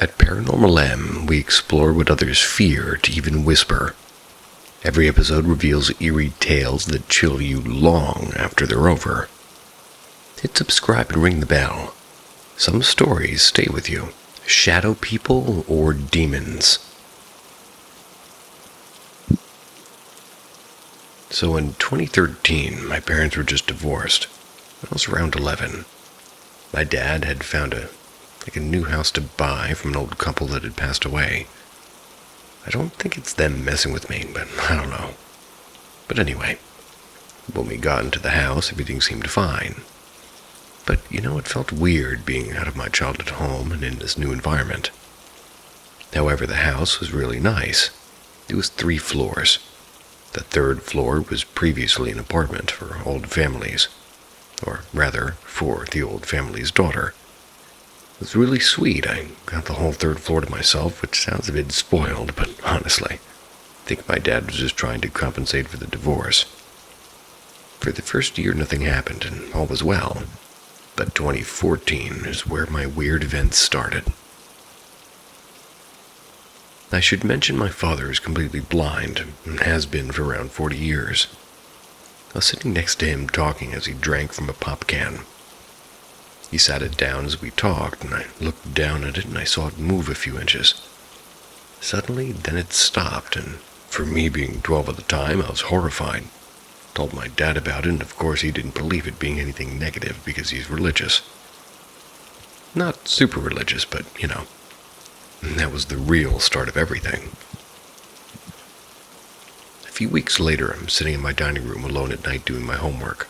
At Paranormal M, we explore what others fear to even whisper. Every episode reveals eerie tales that chill you long after they're over. Hit subscribe and ring the bell. Some stories stay with you. Shadow people or demons. So in 2013, my parents were just divorced. I was around 11. My dad had found a new house to buy from an old couple that had passed away. I don't think it's them messing with me, but I don't know. But anyway, when we got into the house, everything seemed fine. But, it felt weird being out of my childhood home and in this new environment. However, the house was really nice. It was 3 floors. The 3rd floor was previously an apartment for old families. Or rather, for the old family's daughter. It was really sweet. I got the whole 3rd floor to myself, which sounds a bit spoiled, but honestly, I think my dad was just trying to compensate for the divorce. For the first year, nothing happened, and all was well. But 2014 is where my weird events started. I should mention my father is completely blind, and has been for around 40 years. I was sitting next to him talking as he drank from a pop can. He sat it down as we talked, and I looked down at it and I saw it move a few inches. Suddenly, then it stopped, and for me being 12 at the time, I was horrified. Told my dad about it, and of course he didn't believe it being anything negative because he's religious. Not super religious, but, that was the real start of everything. A few weeks later, I'm sitting in my dining room alone at night doing my homework.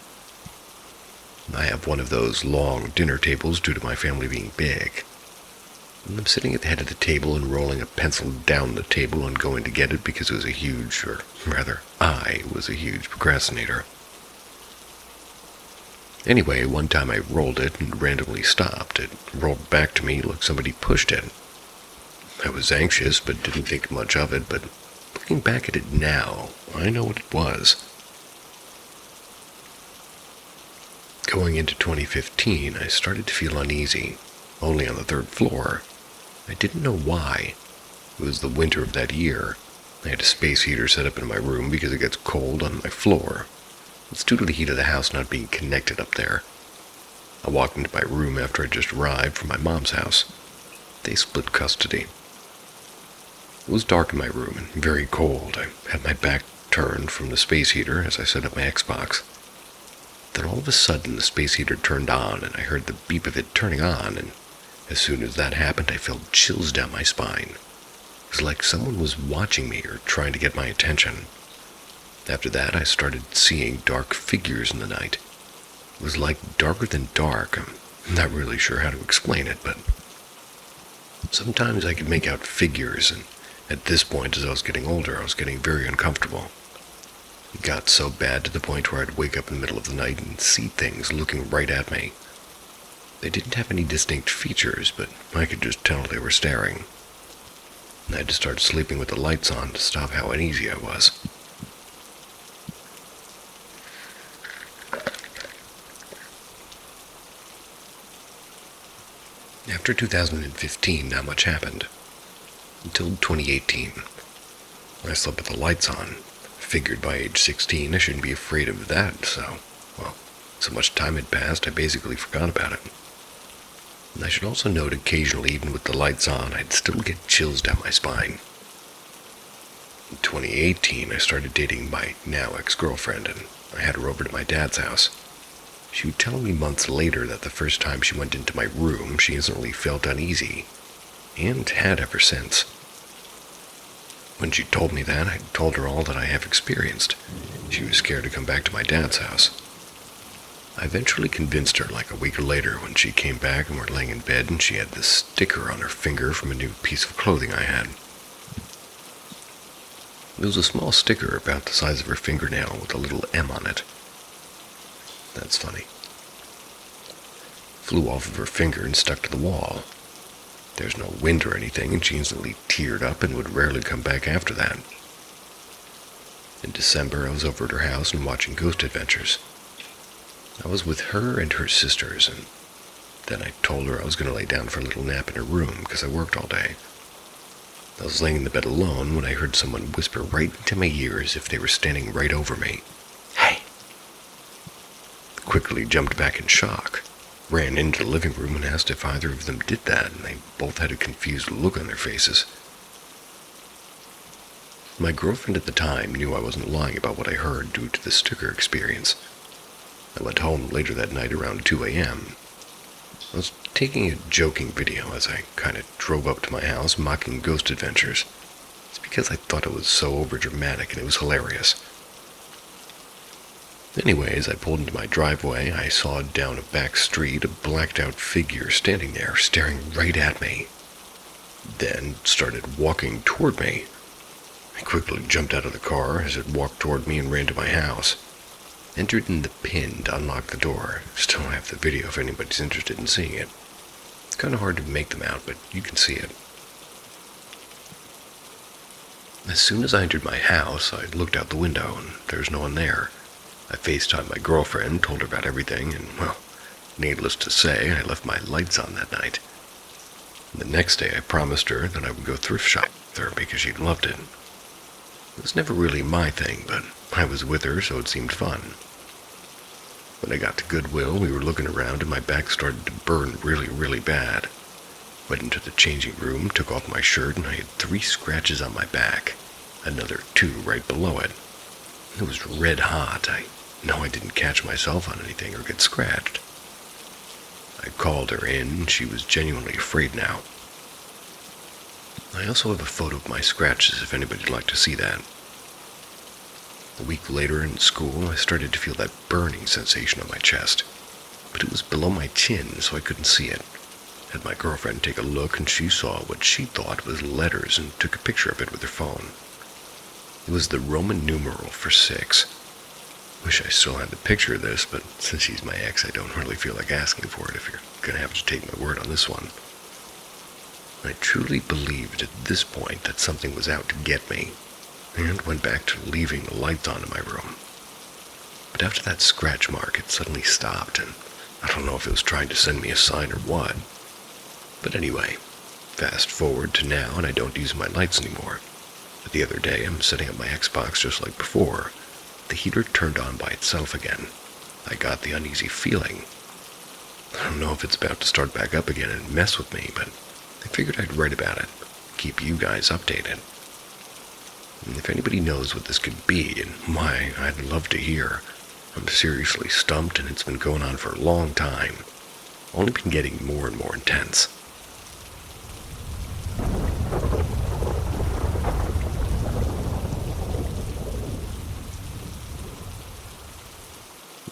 I have one of those long dinner tables due to my family being big. And I'm sitting at the head of the table and rolling a pencil down the table and going to get it because it was I was a huge procrastinator. Anyway, one time I rolled it and randomly stopped. It rolled back to me like somebody pushed it. I was anxious but didn't think much of it, but looking back at it now, I know what it was. Going into 2015, I started to feel uneasy, only on the 3rd floor. I didn't know why. It was the winter of that year. I had a space heater set up in my room because it gets cold on my floor. It's due to the heat of the house not being connected up there. I walked into my room after I just arrived from my mom's house. They split custody. It was dark in my room and very cold. I had my back turned from the space heater as I set up my Xbox. Then all of a sudden the space heater turned on and I heard the beep of it turning on, and as soon as that happened I felt chills down my spine. It was like someone was watching me or trying to get my attention. After that I started seeing dark figures in the night. It was like darker than dark. I'm not really sure how to explain it, but sometimes I could make out figures, and at this point, as I was getting older, I was getting very uncomfortable. It got so bad to the point where I'd wake up in the middle of the night and see things looking right at me. They didn't have any distinct features, but I could just tell they were staring. I had to start sleeping with the lights on to stop how uneasy I was. After 2015, not much happened. Until 2018. I slept with the lights on. Figured by age 16 I shouldn't be afraid of that, so much time had passed, I basically forgot about it. And I should also note occasionally, even with the lights on, I'd still get chills down my spine. In 2018, I started dating my now ex-girlfriend, and I had her over to my dad's house. She would tell me months later that the first time she went into my room, she instantly felt uneasy, and had ever since. When she told me that, I told her all that I have experienced. She was scared to come back to my dad's house. I eventually convinced her like a week later when she came back and we're laying in bed and she had this sticker on her finger from a new piece of clothing I had. It was a small sticker about the size of her fingernail with a little M on it. That's funny. Flew off of her finger and stuck to the wall. There's no wind or anything, and she instantly teared up and would rarely come back after that. In December, I was over at her house and watching Ghost Adventures. I was with her and her sisters, and Then I told her I was going to lay down for a little nap in her room because I worked all day. I was laying in the bed alone when I heard someone whisper right into my ear as if they were standing right over me. "Hey!" I quickly jumped back in shock, ran into the living room and asked if either of them did that, and they both had a confused look on their faces. My girlfriend at the time knew I wasn't lying about what I heard due to the sticker experience. I went home later that night around 2 a.m. I was taking a joking video as I kind of drove up to my house mocking ghost adventures. It's because I thought it was so overdramatic and it was hilarious. Anyways, I pulled into my driveway. I saw down a back street a blacked-out figure standing there, staring right at me. Then started walking toward me. I quickly jumped out of the car as it walked toward me and ran to my house. Entered in the PIN to unlock the door. Still have the video if anybody's interested in seeing it. It's kind of hard to make them out, but you can see it. As soon as I entered my house, I looked out the window, and there's no one there. I FaceTimed my girlfriend, told her about everything, and, well, needless to say, I left my lights on that night. The next day, I promised her that I would go thrift shop with her because she'd loved it. It was never really my thing, but I was with her, so it seemed fun. When I got to Goodwill, we were looking around and my back started to burn really, really bad. Went into the changing room, took off my shirt, and I had 3 scratches on my back. Another 2 right below it. It was red hot. I know I didn't catch myself on anything or get scratched. I called her in, and she was genuinely afraid now. I also have a photo of my scratches if anybody'd like to see that. A week later in school, I started to feel that burning sensation on my chest, but it was below my chin, so I couldn't see it. Had my girlfriend take a look, and she saw what she thought was letters and took a picture of it with her phone. It was the Roman numeral for 6. Wish I still had the picture of this, but since she's my ex, I don't really feel like asking for it if you're gonna have to take my word on this one. I truly believed at this point that something was out to get me, and went back to leaving the lights on in my room. But after that scratch mark, it suddenly stopped, and I don't know if it was trying to send me a sign or what. But anyway, fast forward to now, and I don't use my lights anymore. But the other day, I'm setting up my Xbox just like before. The heater turned on by itself again. I got the uneasy feeling. I don't know if it's about to start back up again and mess with me, but I figured I'd write about it, keep you guys updated. And if anybody knows what this could be and why, I'd love to hear. I'm seriously stumped, and it's been going on for a long time. Only been getting more and more intense.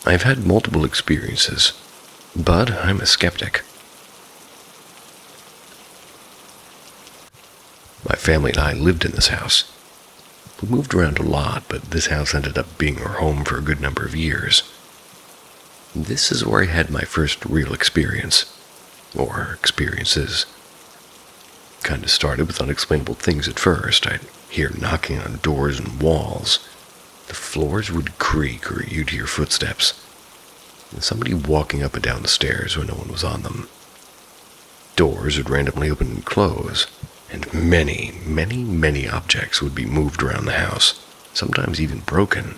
I've had multiple experiences, but I'm a skeptic. My family and I lived in this house. We moved around a lot, but this house ended up being our home for a good number of years. This is where I had my first real experience, or experiences. Kind of started with unexplainable things at first. I'd hear knocking on doors and walls. The floors would creak or you'd hear footsteps, and somebody walking up and down the stairs when no one was on them. Doors would randomly open and close, and many, many, many objects would be moved around the house, sometimes even broken.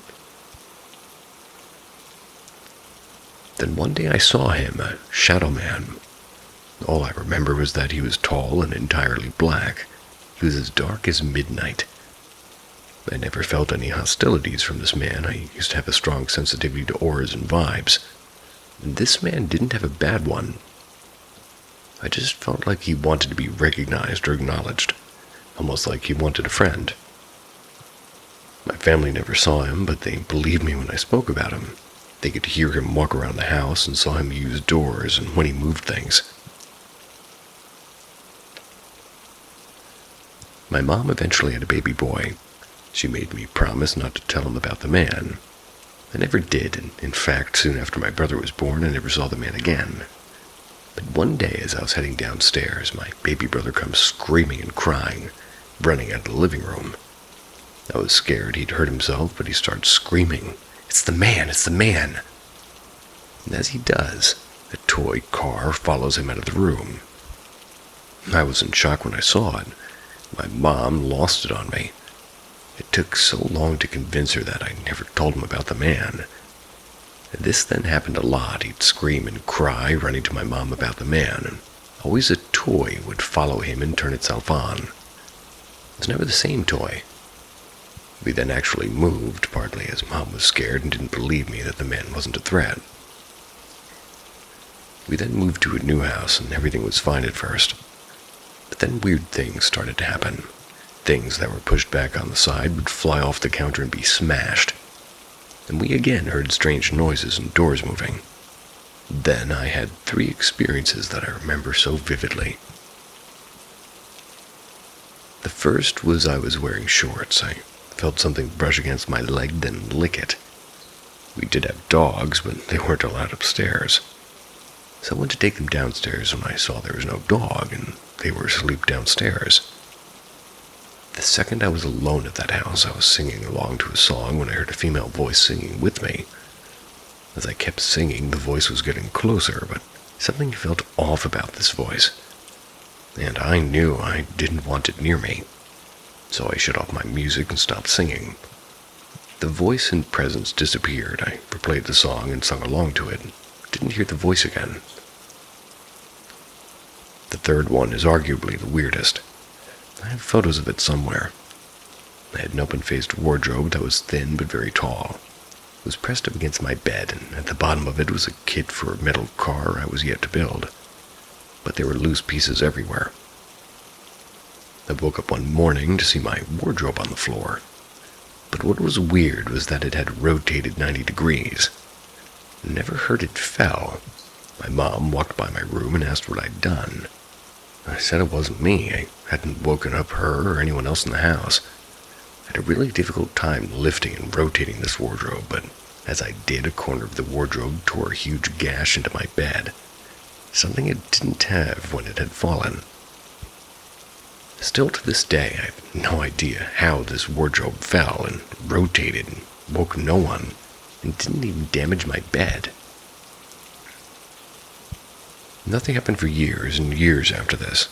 Then one day I saw him, a shadow man. All I remember was that he was tall and entirely black. He was as dark as midnight. I never felt any hostilities from this man. I used to have a strong sensitivity to auras and vibes. And this man didn't have a bad one. I just felt like he wanted to be recognized or acknowledged, almost like he wanted a friend. My family never saw him, but they believed me when I spoke about him. They could hear him walk around the house and saw him use doors and when he moved things. My mom eventually had a baby boy. She made me promise not to tell him about the man. I never did, and in fact, soon after my brother was born, I never saw the man again. But one day, as I was heading downstairs, my baby brother comes screaming and crying, running out of the living room. I was scared he'd hurt himself, but he starts screaming, "It's the man! It's the man!" And as he does, A toy car follows him out of the room. I was in shock when I saw it. My mom lost it on me. It took so long to convince her that I never told him about the man. This then happened a lot. He'd scream and cry, running to my mom about the man, and always a toy would follow him and turn itself on. It was never the same toy. We then actually moved, partly as Mom was scared and didn't believe me that the man wasn't a threat. We then moved to a new house, and everything was fine at first. But then weird things started to happen. Things that were pushed back on the side would fly off the counter and be smashed. And we again heard strange noises and doors moving. Then I had 3 experiences that I remember so vividly. The first was I was wearing shorts. I felt something brush against my leg, then lick it. We did have dogs, but they weren't allowed upstairs. So I went to take them downstairs when I saw there was no dog, and they were asleep downstairs. The second I was alone at that house, I was singing along to a song when I heard a female voice singing with me. As I kept singing, the voice was getting closer, but something felt off about this voice. And I knew I didn't want it near me. So I shut off my music and stopped singing. The voice and presence disappeared. I replayed the song and sung along to it. Didn't hear the voice again. The third one is arguably the weirdest. I have photos of it somewhere. I had an open-faced wardrobe that was thin but very tall. It was pressed up against my bed, and at the bottom of it was a kit for a metal car I was yet to build. But there were loose pieces everywhere. I woke up one morning to see my wardrobe on the floor. But what was weird was that it had rotated 90 degrees. I never heard it fell. My mom walked by my room and asked what I'd done. I said it wasn't me. I hadn't woken up her or anyone else in the house. I had a really difficult time lifting and rotating this wardrobe, but as I did, a corner of the wardrobe tore a huge gash into my bed. Something it didn't have when it had fallen. Still to this day, I have no idea how this wardrobe fell and rotated and woke no one, and didn't even damage my bed. Nothing happened for years and years after this,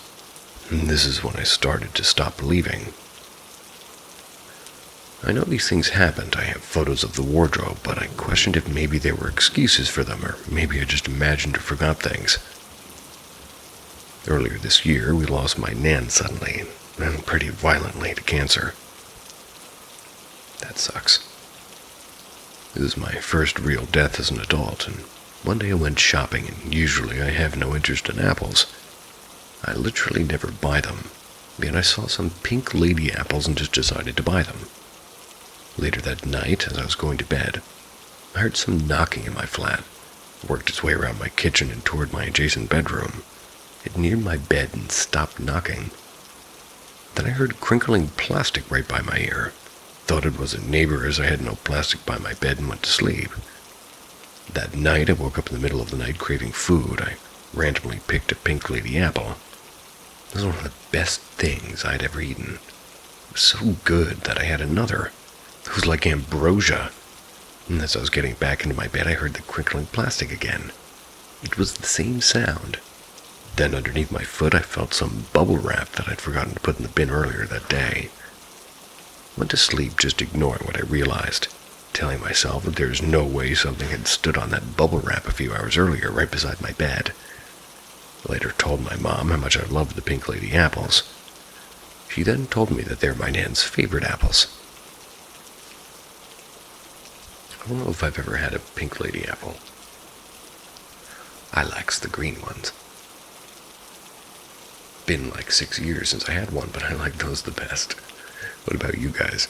and this is when I started to stop believing. I know these things happened. I have photos of the wardrobe, but I questioned if maybe there were excuses for them, or maybe I just imagined or forgot things. Earlier this year, we lost my nan suddenly, and pretty violently to cancer. That sucks. It was my first real death as an adult, and one day I went shopping, and usually I have no interest in apples. I literally never buy them, yet I saw some pink lady apples and just decided to buy them. Later that night, as I was going to bed, I heard some knocking in my flat. It worked its way around my kitchen and toward my adjacent bedroom. It neared my bed and stopped knocking. Then I heard crinkling plastic right by my ear. Thought it was a neighbor as I had no plastic by my bed and went to sleep. That night I woke up in the middle of the night craving food. I randomly picked a pink lady apple. It was one of the best things I'd ever eaten. It was so good that I had another. It was like ambrosia. And as I was getting back into my bed, I heard the crinkling plastic again. It was the same sound. Then underneath my foot, I felt some bubble wrap that I'd forgotten to put in the bin earlier that day. I went to sleep just ignoring what I realized, telling myself that there's no way something had stood on that bubble wrap a few hours earlier right beside my bed. I later told my mom how much I loved the pink lady apples. She then told me that they're my nan's favorite apples. I don't know if I've ever had a pink lady apple. I likes the green ones. Been like 6 years since I had one, but I like those the best. What about you guys?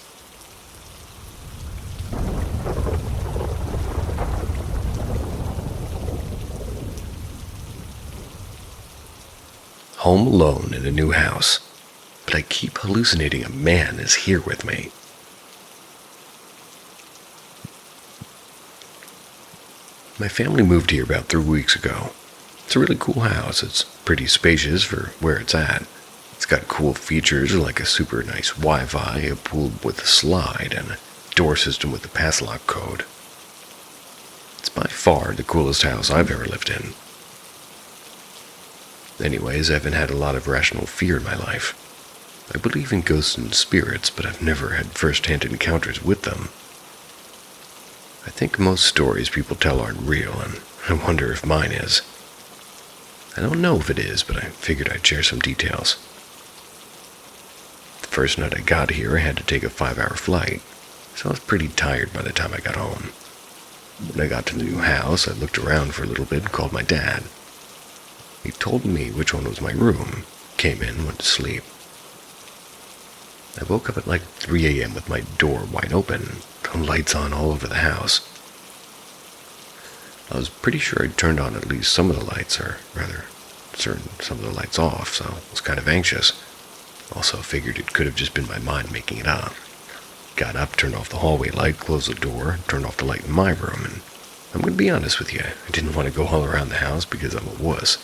Home alone in a new house, but I keep hallucinating a man is here with me. My family moved here about 3 weeks ago. It's a really cool house. It's pretty spacious for where it's at. It's got cool features like a super nice Wi-Fi, a pool with a slide, and a door system with a pass lock code. It's by far the coolest house I've ever lived in. Anyways, I haven't had a lot of rational fear in my life. I believe in ghosts and spirits, but I've never had first-hand encounters with them. I think most stories people tell aren't real, and I wonder if mine is. I don't know if it is, but I figured I'd share some details. The first night I got here, I had to take a 5-hour flight, so I was pretty tired by the time I got home. When I got to the new house, I looked around for a little bit and called my dad. He told me which one was my room, came in, went to sleep. I woke up at like 3 a.m. with my door wide open, lights on all over the house. I was pretty sure I'd turned on at least some of the lights, or rather, turned some of the lights off, so I was kind of anxious. Also figured it could have just been my mind making it up. Got up, turned off the hallway light, closed the door, turned off the light in my room, and I'm going to be honest with you, I didn't want to go all around the house because I'm a wuss.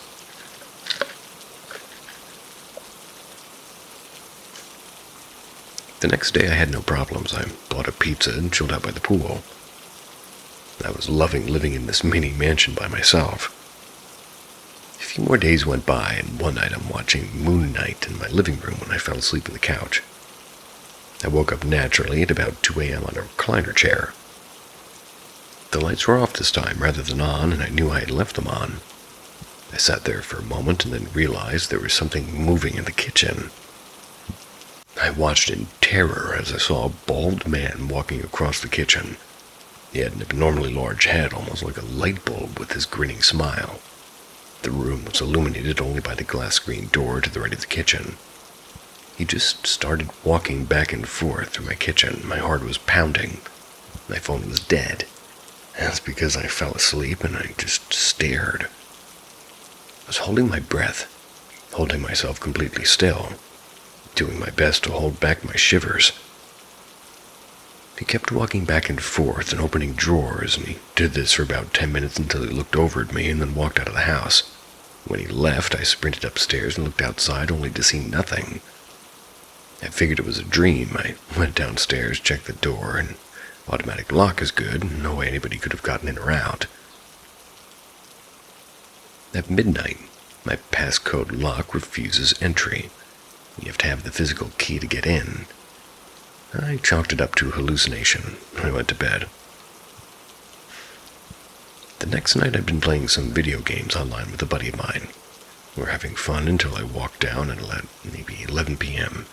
The next day I had no problems. I bought a pizza and chilled out by the pool. I was loving living in this mini mansion by myself. A few more days went by, and one night I'm watching Moon Knight in my living room when I fell asleep on the couch. I woke up naturally at about 2 a.m. on a recliner chair. The lights were off this time rather than on, and I knew I had left them on. I sat there for a moment and then realized there was something moving in the kitchen. I watched in terror as I saw a bald man walking across the kitchen. He had an abnormally large head, almost like a light bulb, with his grinning smile. The room was illuminated only by the glass screen door to the right of the kitchen. He just started walking back and forth through my kitchen. My heart was pounding. My phone was dead. That's because I fell asleep and I just stared. I was holding my breath, holding myself completely still, doing my best to hold back my shivers. He kept walking back and forth and opening drawers, and he did this for about 10 minutes until he looked over at me and then walked out of the house. When he left, I sprinted upstairs and looked outside only to see nothing. I figured it was a dream. I went downstairs, checked the door, and automatic lock is good. No way anybody could have gotten in or out. At midnight, my passcode lock refuses entry. You have to have the physical key to get in. I chalked it up to hallucination. I went to bed. The next night I'd been playing some video games online with a buddy of mine. We were having fun until I walked down at maybe 11 p.m.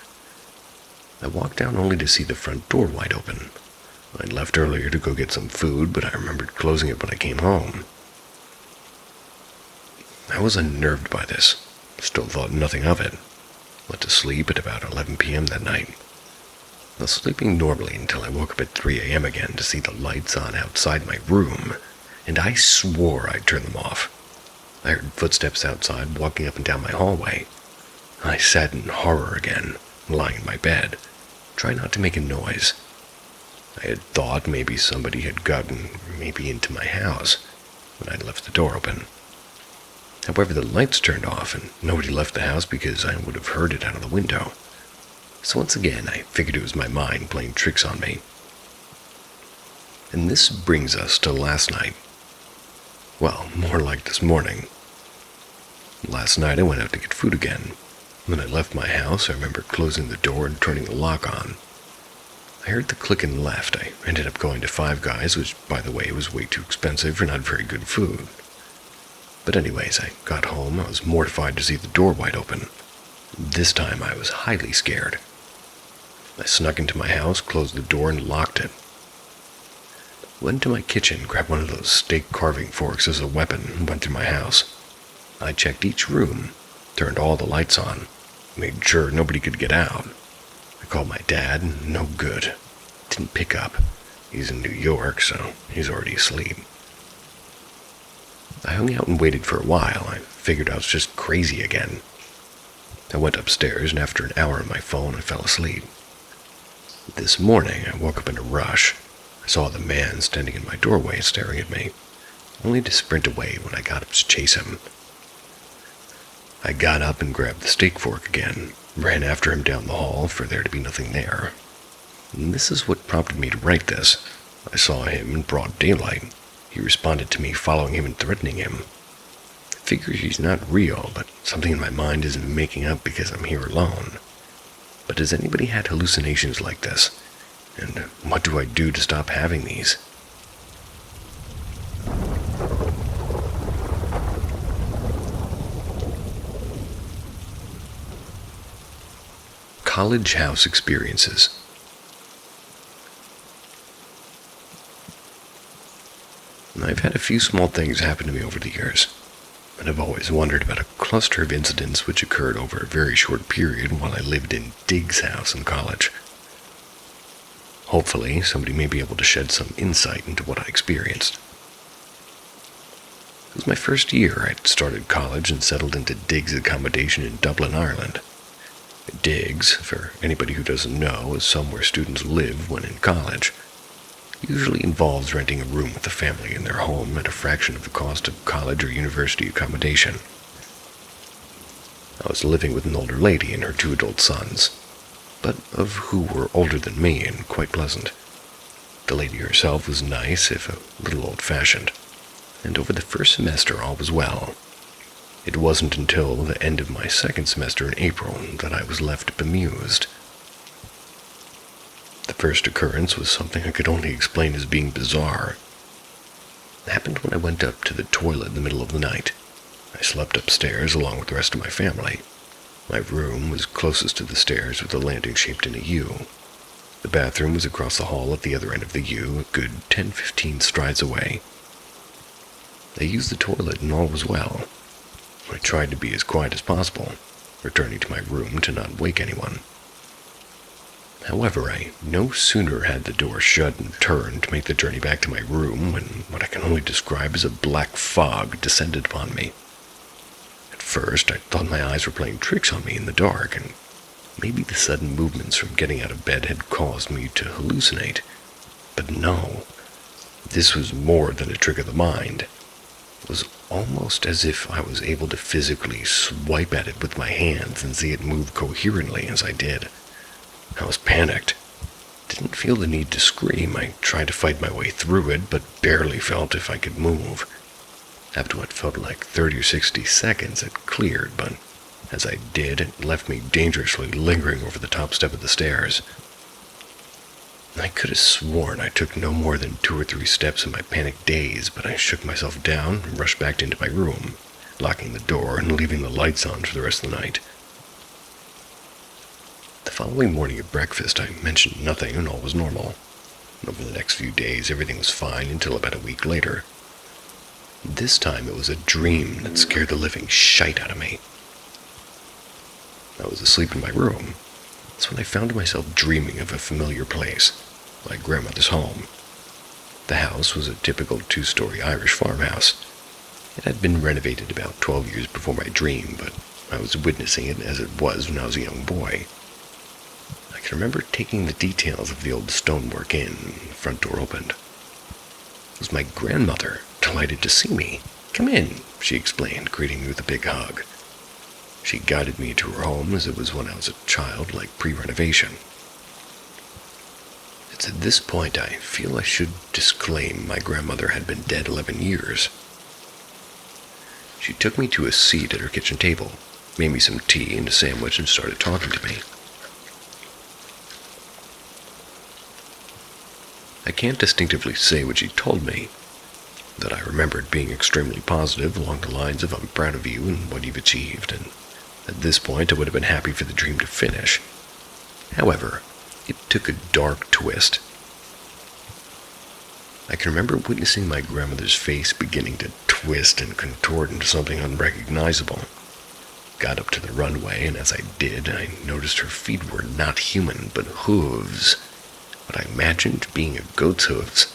I walked down only to see the front door wide open. I'd left earlier to go get some food, but I remembered closing it when I came home. I was unnerved by this. Still thought nothing of it. Went to sleep at about 11 p.m. that night. I was sleeping normally until I woke up at 3 a.m. again to see the lights on outside my room, and I swore I'd turn them off. I heard footsteps outside walking up and down my hallway. I sat in horror again, lying in my bed, trying not to make a noise. I had thought maybe somebody had gotten into my house when I'd left the door open. However, the lights turned off and nobody left the house because I would have heard it out of the window. So once again, I figured it was my mind playing tricks on me. And this brings us to last night. Well, more like this morning. Last night I went out to get food again. When I left my house, I remember closing the door and turning the lock on. I heard the click and left. I ended up going to Five Guys, which, by the way, was way too expensive for not very good food. But anyways, I got home. I was mortified to see the door wide open. This time I was highly scared. I snuck into my house, closed the door, and locked it. Went to my kitchen, grabbed one of those steak carving forks as a weapon, and went through my house. I checked each room, turned all the lights on, made sure nobody could get out. I called my dad, no good. Didn't pick up. He's in New York, so he's already asleep. I hung out and waited for a while. I figured I was just crazy again. I went upstairs, and after an hour on my phone, I fell asleep. This morning, I woke up in a rush. I saw the man standing in my doorway staring at me, only to sprint away when I got up to chase him. I got up and grabbed the steak fork again, ran after him down the hall for there to be nothing there. And this is what prompted me to write this. I saw him in broad daylight. He responded to me following him and threatening him. I figure she's not real, but something in my mind isn't making up because I'm here alone. But has anybody had hallucinations like this? And what do I do to stop having these? College house experiences. I've had a few small things happen to me over the years, and I've always wondered about a cluster of incidents which occurred over a very short period while I lived in Diggs' house in college. Hopefully, somebody may be able to shed some insight into what I experienced. It was my first year. I'd started college and settled into Diggs' accommodation in Dublin, Ireland. Diggs, for anybody who doesn't know, is somewhere students live when in college. Usually involves renting a room with the family in their home at a fraction of the cost of college or university accommodation. I was living with an older lady and her 2 adult sons, but of who were older than me and quite pleasant. The lady herself was nice, if a little old-fashioned, and over the first semester all was well. It wasn't until the end of my second semester in April that I was left bemused. The first occurrence was something I could only explain as being bizarre. It happened when I went up to the toilet in the middle of the night. I slept upstairs along with the rest of my family. My room was closest to the stairs with a landing shaped in a U. The bathroom was across the hall at the other end of the U, a good 10-15 strides away. I used the toilet and all was well. I tried to be as quiet as possible, returning to my room to not wake anyone. However, I no sooner had the door shut and turned to make the journey back to my room when what I can only describe as a black fog descended upon me. At first, I thought my eyes were playing tricks on me in the dark, and maybe the sudden movements from getting out of bed had caused me to hallucinate. But no, this was more than a trick of the mind. It was almost as if I was able to physically swipe at it with my hands and see it move coherently as I did. I was panicked. Didn't feel the need to scream. I tried to fight my way through it, but barely felt if I could move. After what felt like 30 or 60 seconds, it cleared, but as I did, it left me dangerously lingering over the top step of the stairs. I could have sworn I took no more than 2 or 3 steps in my panicked daze, but I shook myself down and rushed back into my room, locking the door and leaving the lights on for the rest of the night. The following morning at breakfast, I mentioned nothing and all was normal. Over the next few days, everything was fine until about a week later. This time, it was a dream that scared the living shite out of me. I was asleep in my room. That's when I found myself dreaming of a familiar place, my grandmother's home. The house was a typical 2-story Irish farmhouse. It had been renovated about 12 years before my dream, but I was witnessing it as it was when I was a young boy. I can remember taking the details of the old stonework in, and the front door opened. It was my grandmother, delighted to see me. "Come in," she explained, greeting me with a big hug. She guided me to her home as it was when I was a child, like pre-renovation. It's at this point I feel I should disclaim my grandmother had been dead 11 years. She took me to a seat at her kitchen table, made me some tea and a sandwich, and started talking to me. I can't distinctively say what she told me. That I remembered being extremely positive along the lines of "I'm proud of you and what you've achieved," and at this point I would have been happy for the dream to finish. However, it took a dark twist. I can remember witnessing my grandmother's face beginning to twist and contort into something unrecognizable. Got up to the runway, and as I did, I noticed her feet were not human, but hooves. What I imagined being a goat's hooves.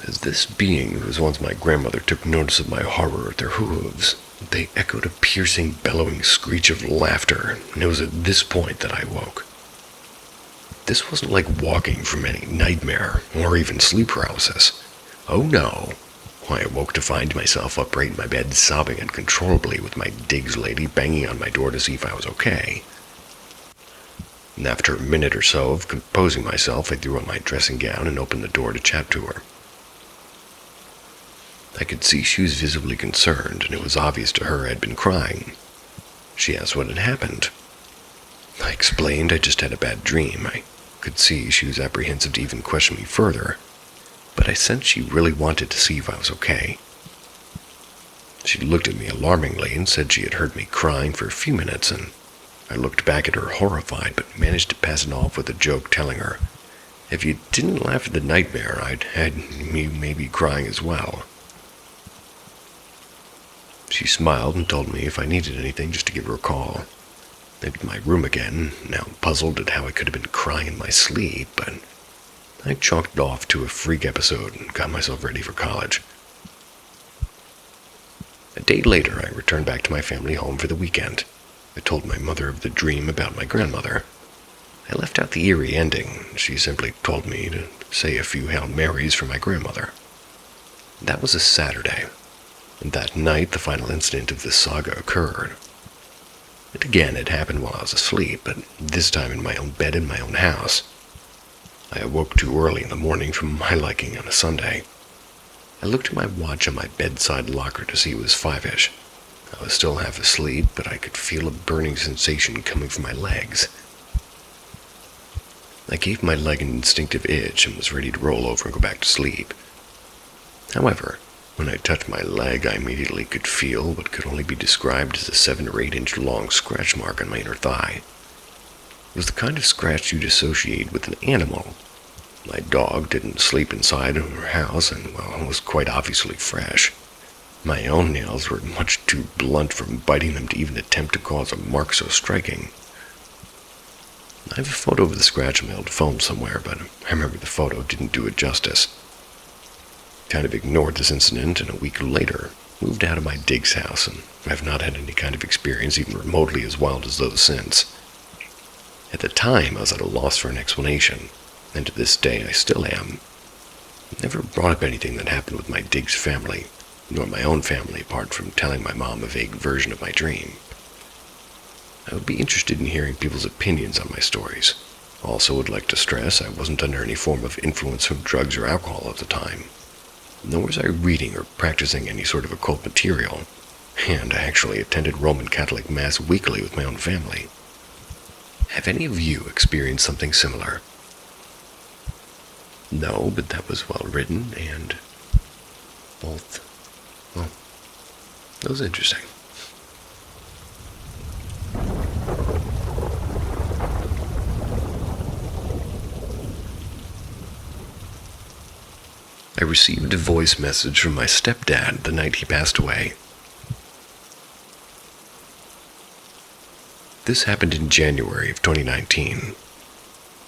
As this being who was once my grandmother took notice of my horror at their hooves, they echoed a piercing, bellowing screech of laughter, and it was at this point that I woke. This wasn't like walking from any nightmare, or even sleep paralysis. Oh no. I awoke to find myself upright in my bed, sobbing uncontrollably with my Diggs lady banging on my door to see if I was okay. And after a minute or so of composing myself, I threw on my dressing gown and opened the door to chat to her. I could see she was visibly concerned, and it was obvious to her I had been crying. She asked what had happened. I explained I just had a bad dream. I could see she was apprehensive to even question me further, but I sensed she really wanted to see if I was okay. She looked at me alarmingly and said she had heard me crying for a few minutes, and I looked back at her horrified, but managed to pass it off with a joke, telling her, if you didn't laugh at the nightmare, I'd had you maybe crying as well. She smiled and told me if I needed anything just to give her a call. I entered my room again, now puzzled at how I could have been crying in my sleep, but I chalked it off to a freak episode and got myself ready for college. A day later, I returned back to my family home for the weekend. I told my mother of the dream about my grandmother. I left out the eerie ending. She simply told me to say a few Hail Marys for my grandmother. That was a Saturday, and that night the final incident of this saga occurred. And again, it happened while I was asleep, but this time in my own bed in my own house. I awoke too early in the morning for my liking on a Sunday. I looked at my watch on my bedside locker to see it was 5-ish. I was still half asleep, but I could feel a burning sensation coming from my legs. I gave my leg an instinctive itch and was ready to roll over and go back to sleep. However, when I touched my leg, I immediately could feel what could only be described as a 7 or 8 inch long scratch mark on my inner thigh. It was the kind of scratch you'd associate with an animal. My dog didn't sleep inside of her house and, well, was quite obviously fresh. My own nails were much too blunt from biting them to even attempt to cause a mark so striking. I have a photo of the scratch on my old phone somewhere, but I remember the photo didn't do it justice. Kind of ignored this incident, and a week later moved out of my digs house, and I've not had any kind of experience even remotely as wild as those since. At the time, I was at a loss for an explanation, and to this day I still am. I never brought up anything that happened with my digs family, nor my own family, apart from telling my mom a vague version of my dream. I would be interested in hearing people's opinions on my stories. Also would like to stress I wasn't under any form of influence from drugs or alcohol at the time. Nor was I reading or practicing any sort of occult material, and I actually attended Roman Catholic Mass weekly with my own family. Have any of you experienced something similar? No, but that was well written, and both, well, that was interesting. I received a voice message from my stepdad the night he passed away. This happened in January of 2019.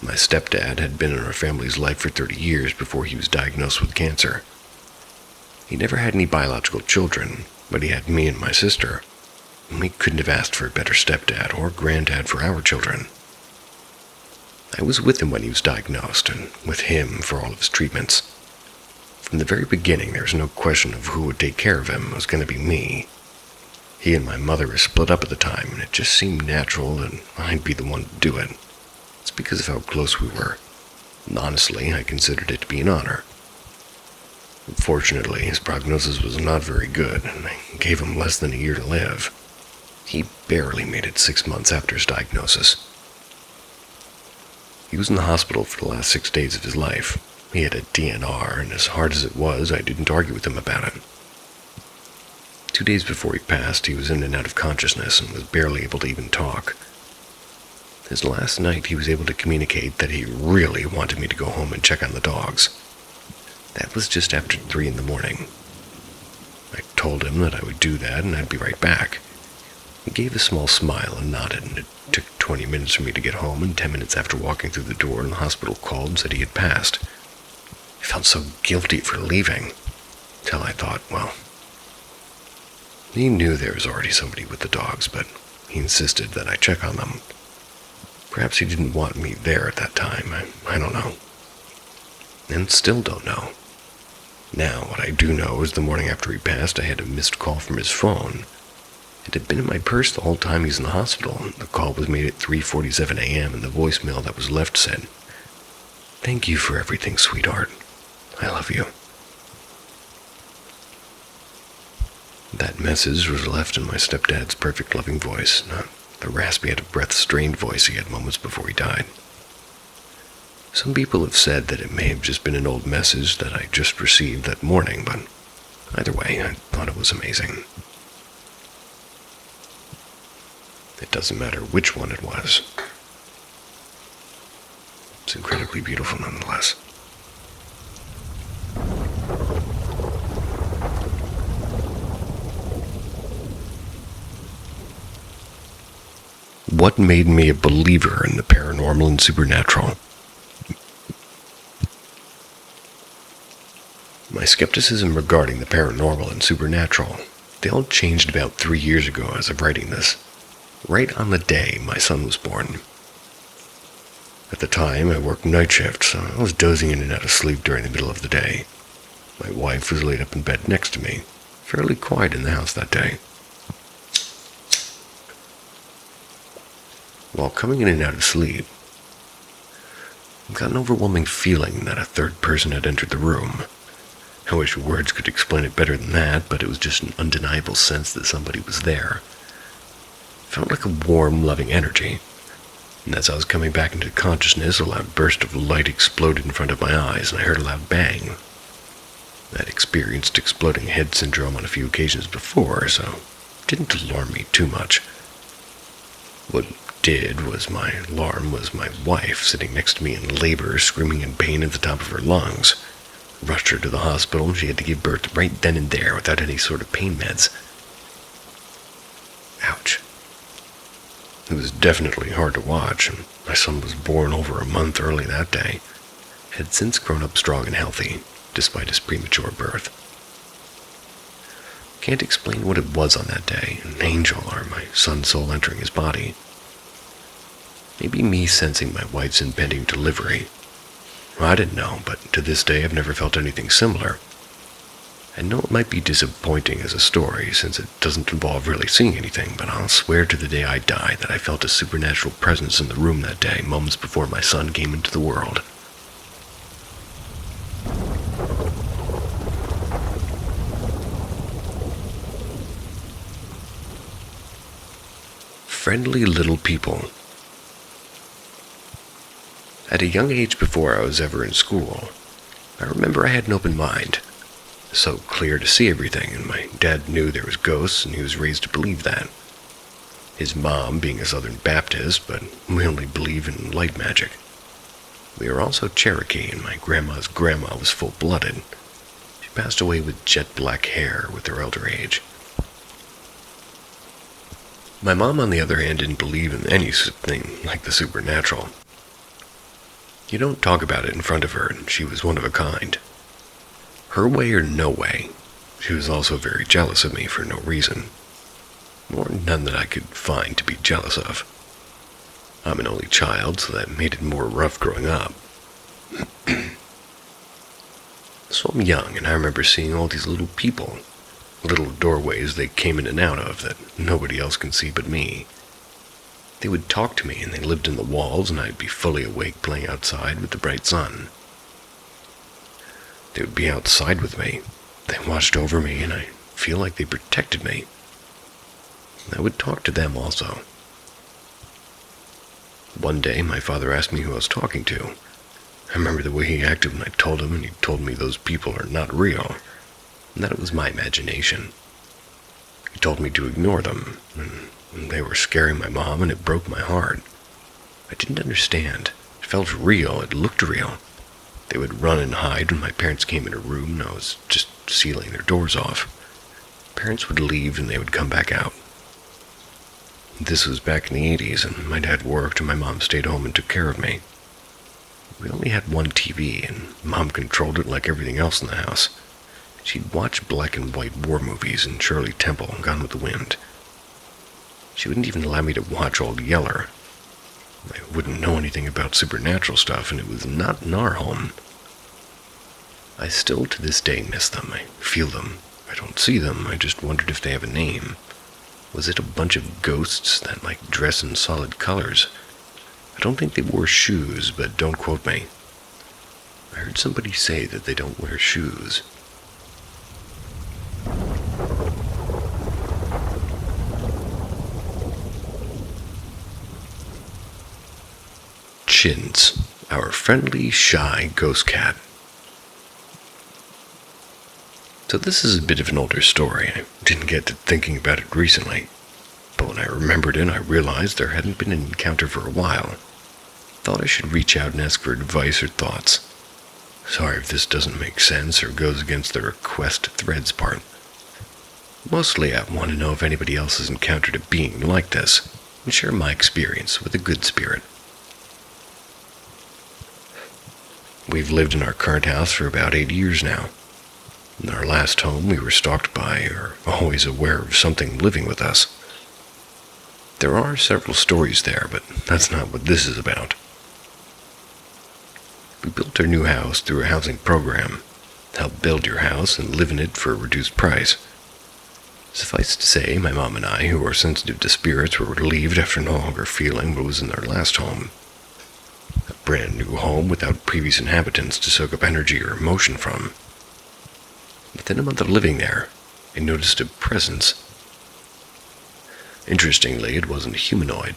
My stepdad had been in our family's life for 30 years before he was diagnosed with cancer. He never had any biological children, but he had me and my sister. We couldn't have asked for a better stepdad or granddad for our children. I was with him when he was diagnosed, and with him for all of his treatments. From the very beginning, there was no question of who would take care of him. It was going to be me. He and my mother were split up at the time, and it just seemed natural that I'd be the one to do it. It's because of how close we were. And honestly, I considered it to be an honor. Unfortunately, his prognosis was not very good, and I gave him less than a year to live. He barely made it 6 months after his diagnosis. He was in the hospital for the last 6 days of his life. He had a DNR, and as hard as it was, I didn't argue with him about it. 2 days before he passed, he was in and out of consciousness and was barely able to even talk. His last night, he was able to communicate that he really wanted me to go home and check on the dogs. That was just after 3 in the morning. I told him that I would do that and I'd be right back. He gave a small smile and nodded, and it took 20 minutes for me to get home, and 10 minutes after walking through the door, the hospital called and said he had passed. I felt so guilty for leaving, till I thought, well, he knew there was already somebody with the dogs, but he insisted that I check on them. Perhaps he didn't want me there at that time, I don't know. And still don't know. Now, what I do know is the morning after he passed, I had a missed call from his phone. It had been in my purse the whole time he was in the hospital, and the call was made at 3:47 a.m., and the voicemail that was left said, "Thank you for everything, sweetheart. I love you." That message was left in my stepdad's perfect loving voice, not the raspy out-of-breath strained voice he had moments before he died. Some people have said that it may have just been an old message that I just received that morning, but either way, I thought it was amazing. It doesn't matter which one it was. It's incredibly beautiful nonetheless. What made me a believer in the paranormal and supernatural? My skepticism regarding the paranormal and supernatural, they all changed about 3 years ago as of writing this, right on the day my son was born. At the time, I worked night shift, so I was dozing in and out of sleep during the middle of the day. My wife was laid up in bed next to me, fairly quiet in the house that day. While coming in and out of sleep, I got an overwhelming feeling that a third person had entered the room. I wish words could explain it better than that, but it was just an undeniable sense that somebody was there. It felt like a warm, loving energy. And as I was coming back into consciousness, a loud burst of light exploded in front of my eyes, and I heard a loud bang. I'd experienced exploding head syndrome on a few occasions before, so it didn't alarm me too much. What did was my alarm was my wife sitting next to me in labor, screaming in pain at the top of her lungs. I rushed her to the hospital, and she had to give birth right then and there without any sort of pain meds. Ouch. It was definitely hard to watch, and my son was born over a month early that day. Had since grown up strong and healthy, despite his premature birth. Can't explain what it was on that day, an angel or my son's soul entering his body. Maybe me sensing my wife's impending delivery. Well, I didn't know, but to this day I've never felt anything similar. I know it might be disappointing as a story, since it doesn't involve really seeing anything, but I'll swear to the day I die that I felt a supernatural presence in the room that day, moments before my son came into the world. Friendly little people. At a young age before I was ever in school, I remember I had an open mind. So clear to see everything, and my dad knew there was ghosts, and he was raised to believe that. His mom being a Southern Baptist, but we only believe in light magic. We are also Cherokee, and my grandma's grandma was full-blooded. She passed away with jet black hair with her elder age. My mom, on the other hand, didn't believe in anything like the supernatural. You don't talk about it in front of her, and she was one of a kind. Her way or no way, she was also very jealous of me for no reason. Or none that I could find to be jealous of. I'm an only child, so that made it more rough growing up. So I'm young, and I remember seeing all these little people, little doorways they came in and out of that nobody else can see but me. They would talk to me, and they lived in the walls, and I'd be fully awake playing outside with the bright sun. They would be outside with me. They watched over me, and I feel like they protected me. I would talk to them also. One day, my father asked me who I was talking to. I remember the way he acted when I told him, and he told me those people are not real, and that it was my imagination. He told me to ignore them, and they were scaring my mom, and it broke my heart. I didn't understand. It felt real. It looked real. They would run and hide when my parents came in a room, and I was just sealing their doors off. Parents would leave, and they would come back out. This was back in the 80s, and my dad worked, and my mom stayed home and took care of me. We only had one TV, and Mom controlled it like everything else in the house. She'd watch black and white war movies and Shirley Temple and Gone with the Wind. She wouldn't even allow me to watch Old Yeller. I wouldn't know anything about supernatural stuff, and it was not in our home. I still to this day miss them. I feel them. I don't see them. I just wondered if they have a name. Was it a bunch of ghosts that like dress in solid colors? I don't think they wore shoes, but don't quote me. I heard somebody say that they don't wear shoes. Chintz, our friendly, shy ghost cat. So this is a bit of an older story. I didn't get to thinking about it recently. But when I remembered it, I realized there hadn't been an encounter for a while. Thought I should reach out and ask for advice or thoughts. Sorry if this doesn't make sense or goes against the request threads part. Mostly I want to know if anybody else has encountered a being like this, and share my experience with a good spirit. We've lived in our current house for about 8 years now. In our last home, we were stalked by, or always aware of something living with us. There are several stories there, but that's not what this is about. We built our new house through a housing program. Help build your house and live in it for a reduced price. Suffice to say, my mom and I, who are sensitive to spirits, were relieved after no longer feeling what was in our last home. A brand new home without previous inhabitants to soak up energy or emotion from. Within a month of living there, I noticed a presence. Interestingly, it wasn't humanoid,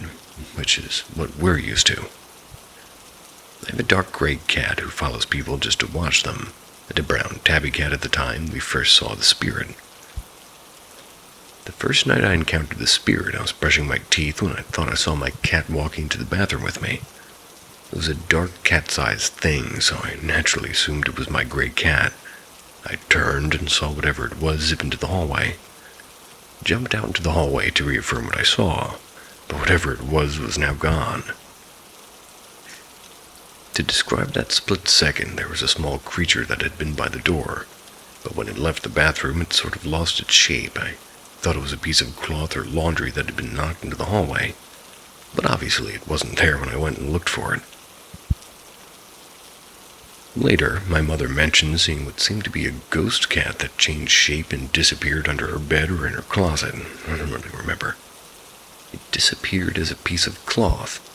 which is what we're used to. I have a dark gray cat who follows people just to watch them, and a brown tabby cat at the time we first saw the spirit. The first night I encountered the spirit, I was brushing my teeth when I thought I saw my cat walking to the bathroom with me. It was a dark cat-sized thing, so I naturally assumed it was my gray cat. I turned and saw whatever it was zip into the hallway. Jumped out into the hallway to reaffirm what I saw, but whatever it was now gone. To describe that split second, there was a small creature that had been by the door, but when it left the bathroom, it sort of lost its shape. I thought it was a piece of cloth or laundry that had been knocked into the hallway, but obviously it wasn't there when I went and looked for it. Later, my mother mentioned seeing what seemed to be a ghost cat that changed shape and disappeared under her bed or in her closet. I don't really remember. It disappeared as a piece of cloth.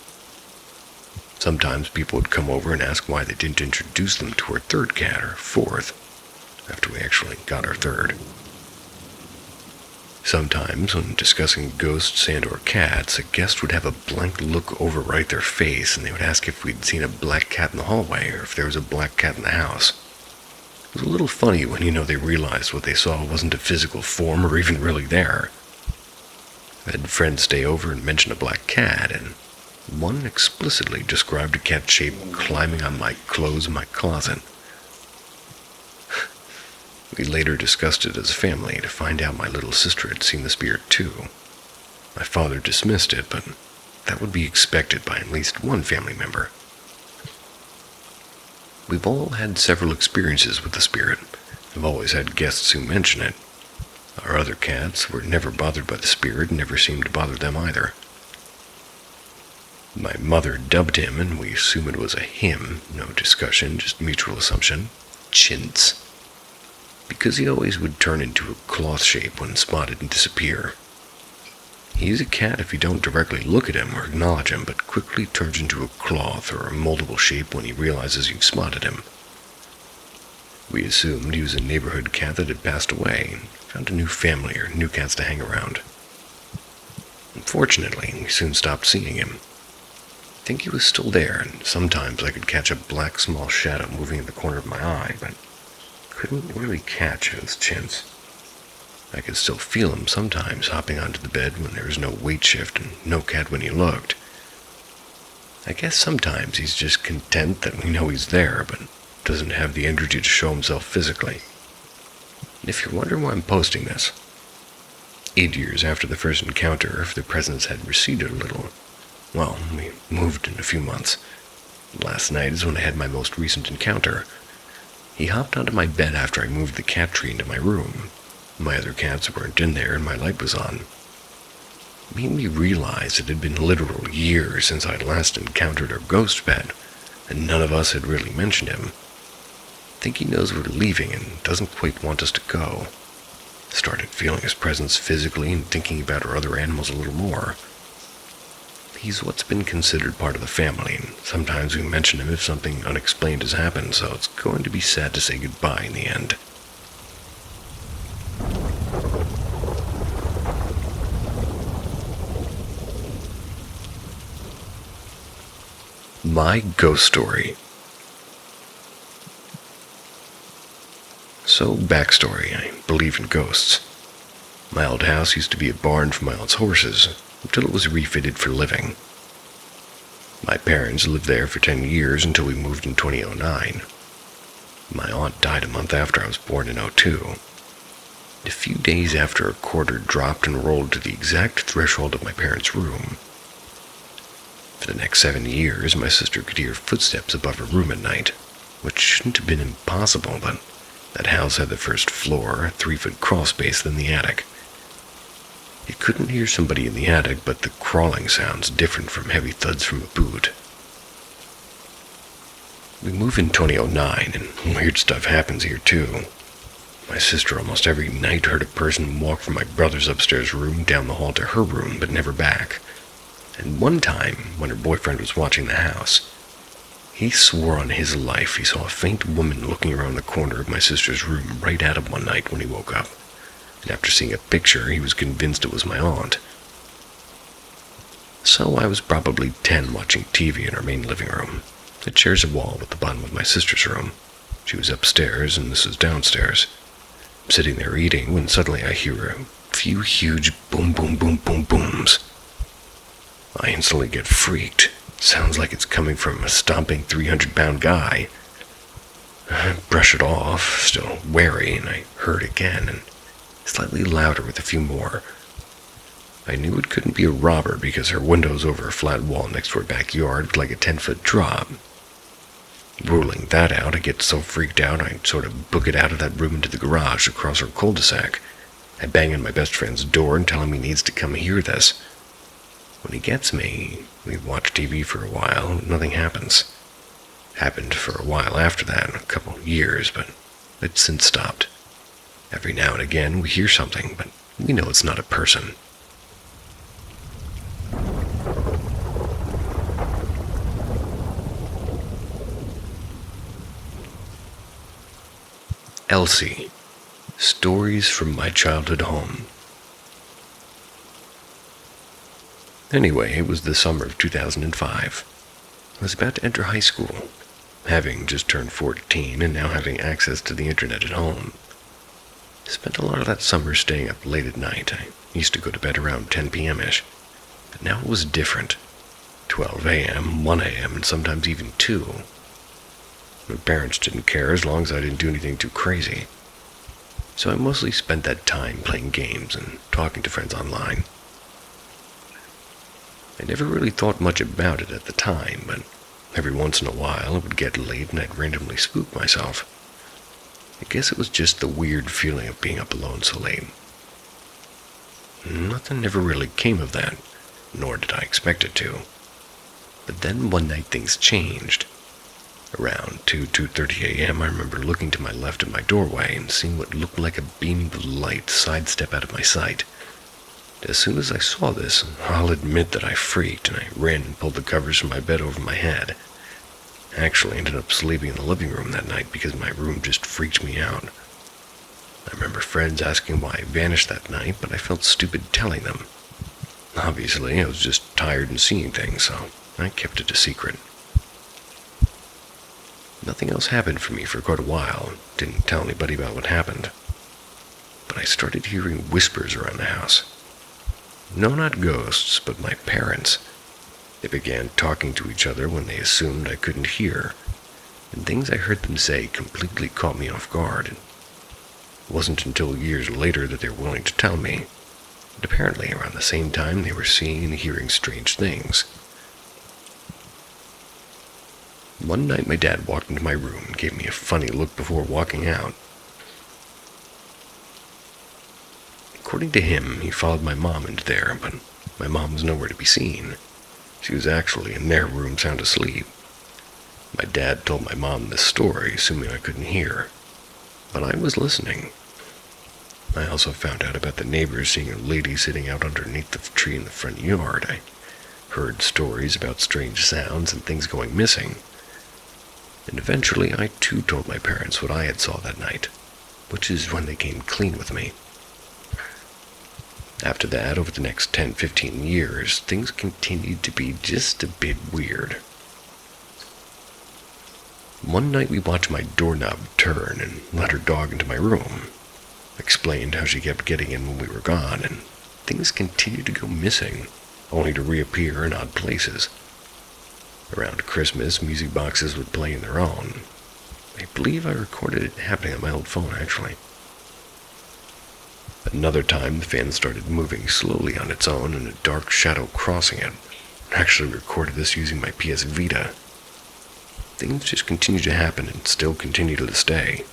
Sometimes people would come over and ask why they didn't introduce them to our third cat, or fourth, after we actually got our third. Sometimes, when discussing ghosts and or cats, a guest would have a blank look overwrite their face, and they would ask if we'd seen a black cat in the hallway, or if there was a black cat in the house. It was a little funny when they realized what they saw wasn't a physical form or even really there. I had friends stay over and mention a black cat, and one explicitly described a cat shape climbing on my clothes in my closet. We later discussed it as a family to find out my little sister had seen the spirit too. My father dismissed it, but that would be expected by at least one family member. We've all had several experiences with the spirit. I've always had guests who mention it. Our other cats were never bothered by the spirit and never seemed to bother them either. My mother dubbed him, and we assume it was a him, no discussion, just mutual assumption, Chintz, because he always would turn into a cloth shape when spotted and disappear. He's a cat if you don't directly look at him or acknowledge him, but quickly turns into a cloth or a moldable shape when he realizes you've spotted him. We assumed he was a neighborhood cat that had passed away and found a new family or new cats to hang around. Unfortunately, we soon stopped seeing him. I think he was still there, and sometimes I could catch a black small shadow moving in the corner of my eye, but couldn't really catch it was Chintz. I could still feel him sometimes hopping onto the bed when there was no weight shift and no cat when he looked. I guess sometimes he's just content that we know he's there, but doesn't have the energy to show himself physically. And if you're wondering why I'm posting this, 8 years after the first encounter, if the presence had receded a little, well, we moved in a few months. Last night is when I had my most recent encounter. He hopped onto my bed after I moved the cat tree into my room. My other cats weren't in there and my light was on. It made me realize it had been literal years since I'd last encountered our ghost pet, and none of us had really mentioned him. I think he knows we're leaving and doesn't quite want us to go. Started feeling his presence physically and thinking about our other animals a little more. He's what's been considered part of the family, and sometimes we mention him if something unexplained has happened, so it's going to be sad to say goodbye in the end. My ghost story. So, backstory, I believe in ghosts. My old house used to be a barn for my aunt's horses, until it was refitted for living. My parents lived there for 10 years until we moved in 2009. My aunt died a month after I was born in '02. A few days after a quarter dropped and rolled to the exact threshold of my parents' room. For the next 7 years, my sister could hear footsteps above her room at night, which shouldn't have been impossible, but that house had the first floor, a 3-foot crawl space, then the attic. You couldn't hear somebody in the attic, but the crawling sounds different from heavy thuds from a boot. We moved in 2009, and weird stuff happens here too. My sister almost every night heard a person walk from my brother's upstairs room down the hall to her room, but never back. And one time, when her boyfriend was watching the house, he swore on his life he saw a faint woman looking around the corner of my sister's room right at him one night when he woke up. And after seeing a picture, he was convinced it was my aunt. So I was probably 10 watching TV in our main living room. It shares a wall with the bottom of my sister's room. She was upstairs and this was downstairs. I'm sitting there eating when suddenly I hear a few huge boom boom boom boom booms. I instantly get freaked. Sounds like it's coming from a stomping 300-pound guy. I brush it off, still wary, and I heard again, and slightly louder with a few more. I knew it couldn't be a robber because her window's over a flat wall next to her backyard with like a 10-foot drop. Ruling that out, I get so freaked out I sort of book it out of that room into the garage across our cul-de-sac. I bang on my best friend's door and tell him he needs to come hear this. When he gets me, we watch TV for a while, nothing happens. Happened for a while after that, a couple of years, but it's since stopped. Every now and again we hear something, but we know it's not a person. Elsie. Stories from my childhood home. Anyway, it was the summer of 2005. I was about to enter high school, having just turned 14 and now having access to the internet at home. I spent a lot of that summer staying up late at night. I used to go to bed around 10 p.m.-ish, but now it was different. 12 a.m., 1 a.m., and sometimes even 2. My parents didn't care as long as I didn't do anything too crazy. So I mostly spent that time playing games and talking to friends online. I never really thought much about it at the time, but every once in a while it would get late and I'd randomly spook myself. I guess it was just the weird feeling of being up alone so late. Nothing ever really came of that, nor did I expect it to. But then one night things changed. Around 2:30 a.m. I remember looking to my left at my doorway and seeing what looked like a beam of light sidestep out of my sight. As soon as I saw this, I'll admit that I freaked and I ran and pulled the covers from my bed over my head. I actually ended up sleeping in the living room that night because my room just freaked me out. I remember friends asking why I vanished that night, but I felt stupid telling them. Obviously, I was just tired and seeing things, so I kept it a secret. Nothing else happened for me for quite a while. Didn't tell anybody about what happened. But I started hearing whispers around the house. No, not ghosts, but my parents. They began talking to each other when they assumed I couldn't hear, and things I heard them say completely caught me off guard. It wasn't until years later that they were willing to tell me, but apparently around the same time they were seeing and hearing strange things. One night my dad walked into my room and gave me a funny look before walking out. According to him, he followed my mom into there, but my mom was nowhere to be seen. She was actually in their room sound asleep. My dad told my mom this story, assuming I couldn't hear, but I was listening. I also found out about the neighbors seeing a lady sitting out underneath the tree in the front yard. I heard stories about strange sounds and things going missing. And eventually I too told my parents what I had saw that night, which is when they came clean with me. After that, over the next 10-15 years, things continued to be just a bit weird. One night we watched my doorknob turn and let her dog into my room. Explained how she kept getting in when we were gone, and things continued to go missing, only to reappear in odd places. Around Christmas, music boxes would play on their own. I believe I recorded it happening on my old phone, actually. Another time, the fan started moving slowly on its own and a dark shadow crossing it. I actually recorded this using my PS Vita. Things just continued to happen and still continue to this day.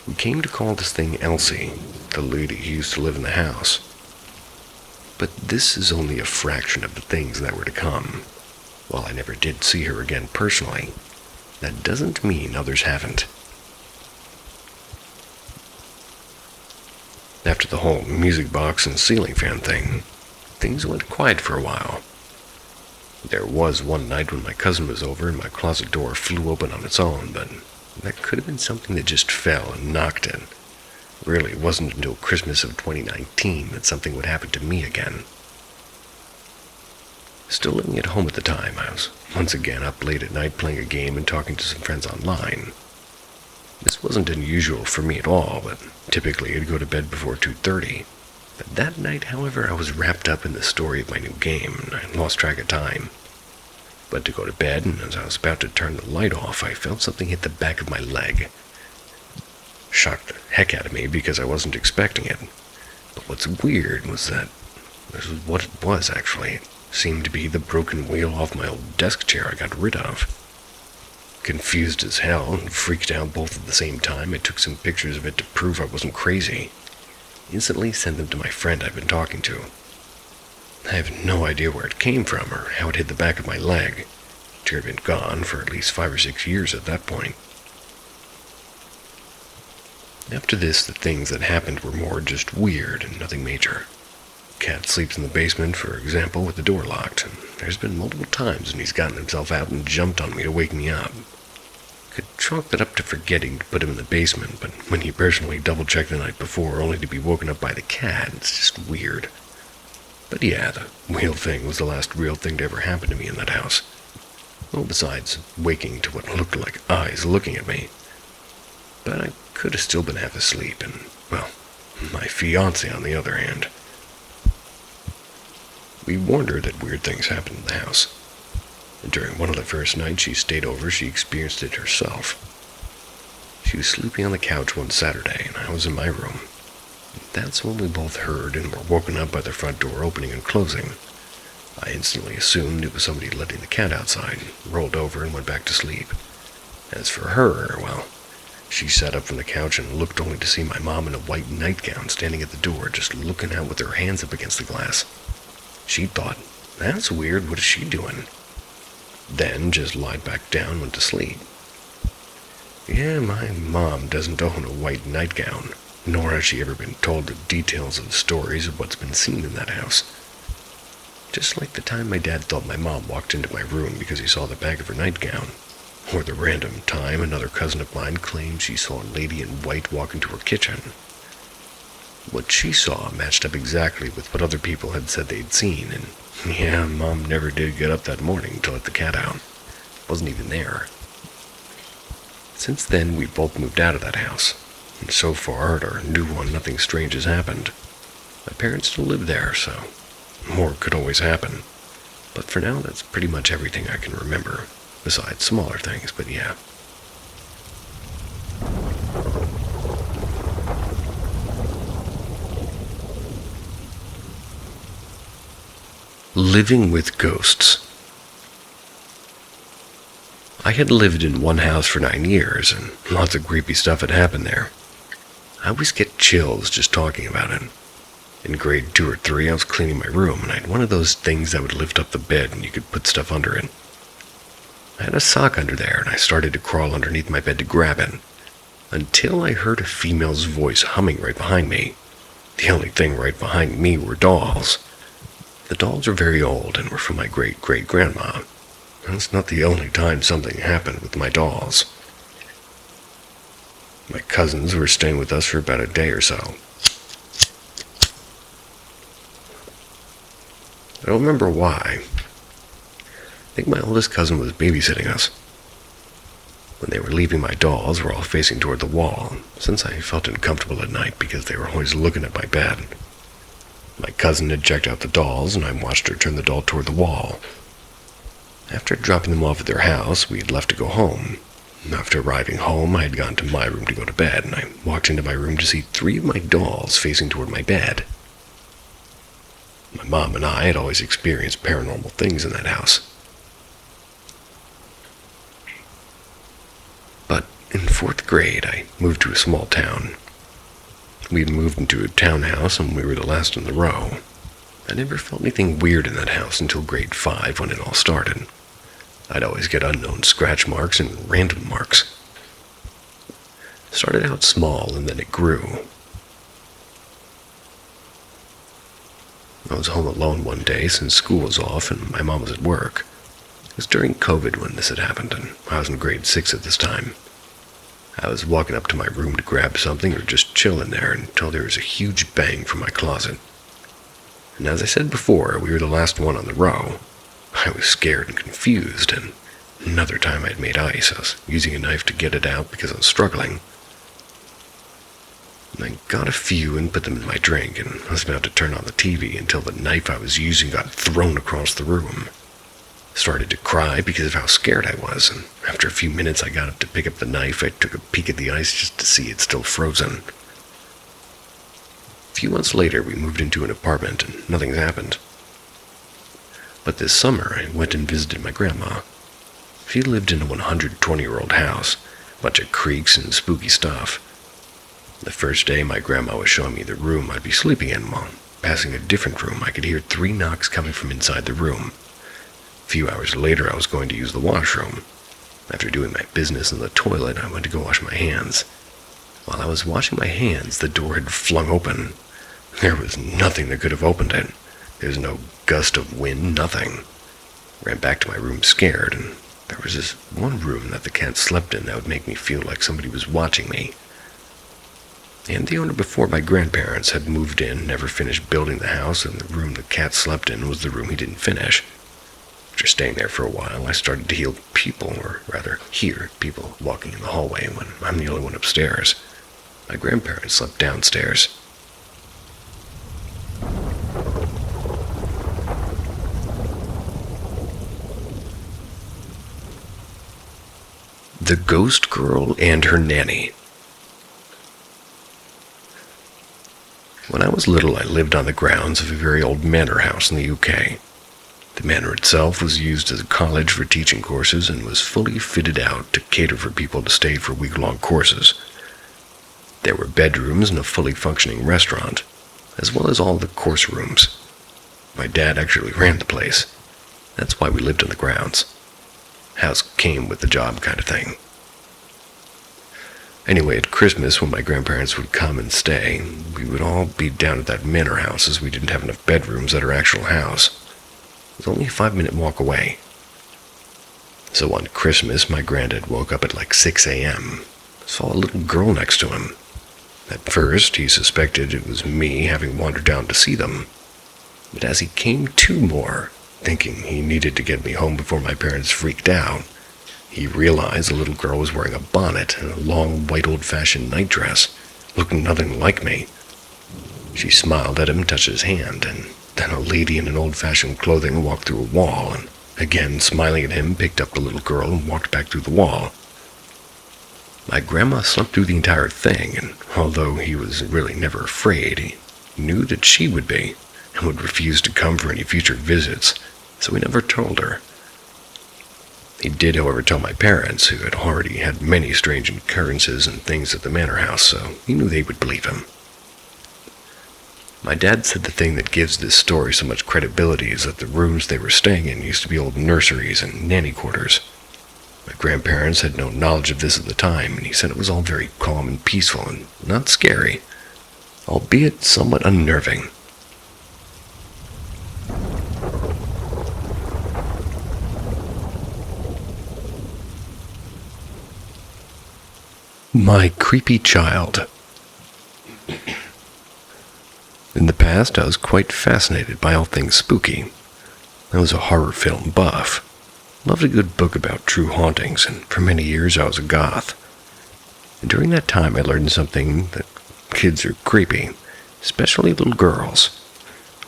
We came to call this thing Elsie, the lady who used to live in the house. But this is only a fraction of the things that were to come. While I never did see her again personally, that doesn't mean others haven't. After the whole music box and ceiling fan thing, things went quiet for a while. There was one night when my cousin was over and my closet door flew open on its own, but that could have been something that just fell and knocked it. Really, it wasn't until Christmas of 2019 that something would happen to me again. Still living at home at the time, I was once again up late at night playing a game and talking to some friends online. This wasn't unusual for me at all, but typically I'd go to bed before 2:30. But that night, however, I was wrapped up in the story of my new game, and I lost track of time. Went to go to bed, and as I was about to turn the light off, I felt something hit the back of my leg. Shocked the heck out of me because I wasn't expecting it. But what's weird was that this was what it was, actually. It seemed to be the broken wheel off my old desk chair I got rid of. Confused as hell and freaked out both at the same time, I took some pictures of it to prove I wasn't crazy. Instantly sent them to my friend I've been talking to. I have no idea where it came from or how it hit the back of my leg. It had been gone for at least 5 or 6 years at that point. After this, the things that happened were more just weird and nothing major. Cat sleeps in the basement, for example, with the door locked, and there's been multiple times when he's gotten himself out and jumped on me to wake me up. Could chalk that up to forgetting to put him in the basement, but when he personally double-checked the night before only to be woken up by the cat, it's just weird. But yeah, the wheel thing was the last real thing to ever happen to me in that house. Well, besides waking to what looked like eyes looking at me. But I could have still been half asleep, and, well, my fiancé on the other hand. We warned her that weird things happened in the house. During one of the first nights she stayed over, she experienced it herself. She was sleeping on the couch one Saturday, and I was in my room. That's when we both heard and were woken up by the front door opening and closing. I instantly assumed it was somebody letting the cat outside, rolled over and went back to sleep. As for her, well, she sat up from the couch and looked only to see my mom in a white nightgown standing at the door, just looking out with her hands up against the glass. She thought, that's weird, what is she doing? Then just lied back down and went to sleep. Yeah, my mom doesn't own a white nightgown, nor has she ever been told the details of the stories of what's been seen in that house. Just like the time my dad thought my mom walked into my room because he saw the back of her nightgown, or the random time another cousin of mine claimed she saw a lady in white walk into her kitchen. What she saw matched up exactly with what other people had said they'd seen, and yeah, Mom never did get up that morning to let the cat out. Wasn't even there. Since then, we both moved out of that house, and so far at our new one, nothing strange has happened. My parents still live there, so more could always happen. But for now, that's pretty much everything I can remember, besides smaller things, but yeah. Living with ghosts. I had lived in one house for 9 years, and lots of creepy stuff had happened there. I always get chills just talking about it. In grade 2 or 3, I was cleaning my room, and I had one of those things that would lift up the bed and you could put stuff under it. I had a sock under there, and I started to crawl underneath my bed to grab it, until I heard a female's voice humming right behind me. The only thing right behind me were dolls. The dolls are very old and were from my great-great-grandma. That's not the only time something happened with my dolls. My cousins were staying with us for about a day or so. I don't remember why. I think my oldest cousin was babysitting us. When they were leaving, my dolls were all facing toward the wall, since I felt uncomfortable at night because they were always looking at my bed. My cousin had checked out the dolls, and I watched her turn the doll toward the wall. After dropping them off at their house, we had left to go home. After arriving home, I had gone to my room to go to bed, and I walked into my room to see 3 of my dolls facing toward my bed. My mom and I had always experienced paranormal things in that house. But in 4th grade, I moved to a small town. We had moved into a townhouse, and we were the last in the row. I never felt anything weird in that house until grade 5 when it all started. I'd always get unknown scratch marks and random marks. It started out small, and then it grew. I was home alone one day since school was off and my mom was at work. It was during COVID when this had happened, and I was in grade 6 at this time. I was walking up to my room to grab something or just chill in there until there was a huge bang from my closet. And as I said before, we were the last one on the row. I was scared and confused, and another time I had made ice. I was using a knife to get it out because I was struggling. And I got a few and put them in my drink, and I was about to turn on the TV until the knife I was using got thrown across the room. I started to cry because of how scared I was, and after a few minutes I got up to pick up the knife. I took a peek at the ice just to see it still frozen. A few months later, we moved into an apartment, and nothing's happened. But this summer, I went and visited my grandma. She lived in a 120-year-old house, a bunch of creaks and spooky stuff. The first day, my grandma was showing me the room I'd be sleeping in. While passing a different room, I could hear 3 knocks coming from inside the room. A few hours later, I was going to use the washroom. After doing my business in the toilet, I went to go wash my hands. While I was washing my hands, the door had flung open. There was nothing that could have opened it. There was no gust of wind, nothing. I ran back to my room scared, and there was this one room that the cat slept in that would make me feel like somebody was watching me. And the owner before my grandparents had moved in, never finished building the house, and the room the cat slept in was the room he didn't finish. After staying there for a while, I started to hear people walking in the hallway when I'm the only one upstairs. My grandparents slept downstairs. The Ghost Girl and Her Nanny. When I was little, I lived on the grounds of a very old manor house in the UK. The manor itself was used as a college for teaching courses and was fully fitted out to cater for people to stay for week-long courses. There were bedrooms and a fully functioning restaurant, as well as all the course rooms. My dad actually ran the place. That's why we lived on the grounds. House came with the job kind of thing. Anyway, at Christmas, when my grandparents would come and stay, we would all be down at that manor house as we didn't have enough bedrooms at our actual house. It was only a 5-minute walk away. So on Christmas, my granddad woke up at like 6 a.m., saw a little girl next to him. At first, he suspected it was me having wandered down to see them. But as he came to more, thinking he needed to get me home before my parents freaked out, he realized the little girl was wearing a bonnet and a long white old-fashioned nightdress, looking nothing like me. She smiled at him and touched his hand, and then a lady in an old-fashioned clothing walked through a wall, and again smiling at him, picked up the little girl and walked back through the wall. My grandma slept through the entire thing, and although he was really never afraid, he knew that she would be, and would refuse to come for any future visits, so he never told her. He did, however, tell my parents, who had already had many strange occurrences and things at the manor house, so he knew they would believe him. My dad said the thing that gives this story so much credibility is that the rooms they were staying in used to be old nurseries and nanny quarters. My grandparents had no knowledge of this at the time, and he said it was all very calm and peaceful and not scary, albeit somewhat unnerving. My creepy child. In the past, I was quite fascinated by all things spooky. I was a horror film buff. Loved a good book about true hauntings, and for many years I was a goth. And during that time I learned something that kids are creepy, especially little girls.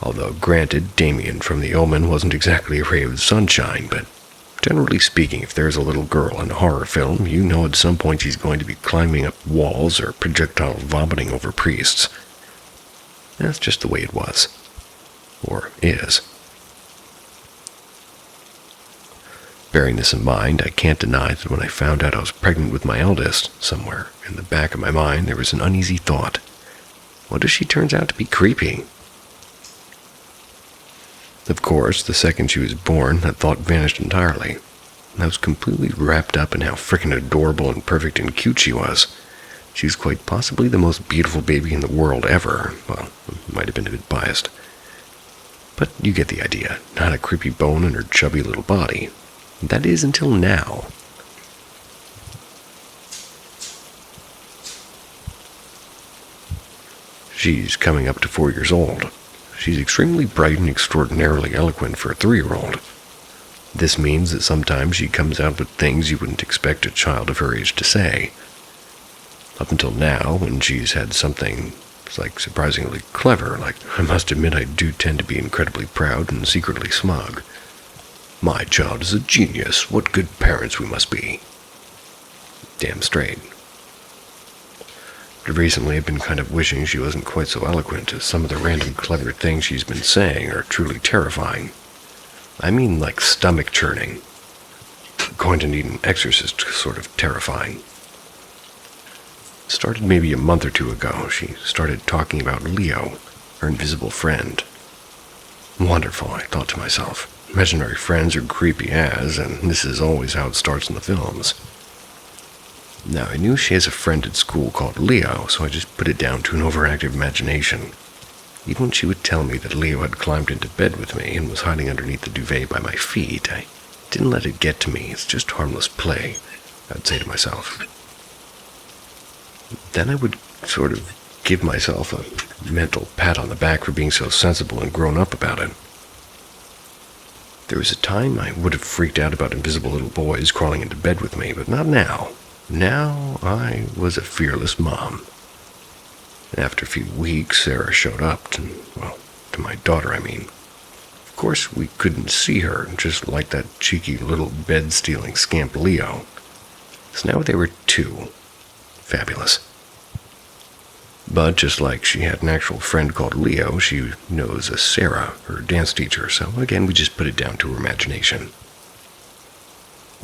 Although, granted, Damien from The Omen wasn't exactly a ray of sunshine, but generally speaking, if there's a little girl in a horror film, you know at some point she's going to be climbing up walls or projectile vomiting over priests. That's just the way it was. Or is. Bearing this in mind, I can't deny that when I found out I was pregnant with my eldest, somewhere in the back of my mind there was an uneasy thought. What if she turns out to be creepy? Of course, the second she was born, that thought vanished entirely. I was completely wrapped up in how frickin' adorable and perfect and cute she was. She was quite possibly the most beautiful baby in the world ever. Well, might have been a bit biased. But you get the idea. Not a creepy bone in her chubby little body. That is until now. She's coming up to 4 years old. She's extremely bright and extraordinarily eloquent for a 3-year-old. This means that sometimes she comes out with things you wouldn't expect a child of her age to say. Up until now, when she's had something surprisingly clever, I must admit I do tend to be incredibly proud and secretly smug. My child is a genius. What good parents we must be. Damn straight. But recently I've been kind of wishing she wasn't quite so eloquent, as some of the random clever things she's been saying are truly terrifying. I mean stomach churning. Going to need an exorcist sort of terrifying. Started maybe a month or two ago. She started talking about Leo, her invisible friend. Wonderful, I thought to myself. Imaginary friends are creepy as, and this is always how it starts in the films. Now, I knew she has a friend at school called Leo, so I just put it down to an overactive imagination. Even when she would tell me that Leo had climbed into bed with me and was hiding underneath the duvet by my feet, I didn't let it get to me. It's just harmless play, I'd say to myself. Then I would sort of give myself a mental pat on the back for being so sensible and grown up about it. There was a time I would have freaked out about invisible little boys crawling into bed with me, but not now. Now I was a fearless mom. And after a few weeks, Sarah showed up to my daughter, I mean. Of course, we couldn't see her, just like that cheeky little bed-stealing scamp Leo. So now there were 2. Fabulous. But just like she had an actual friend called Leo, she knows a Sarah, her dance teacher, so again we just put it down to her imagination.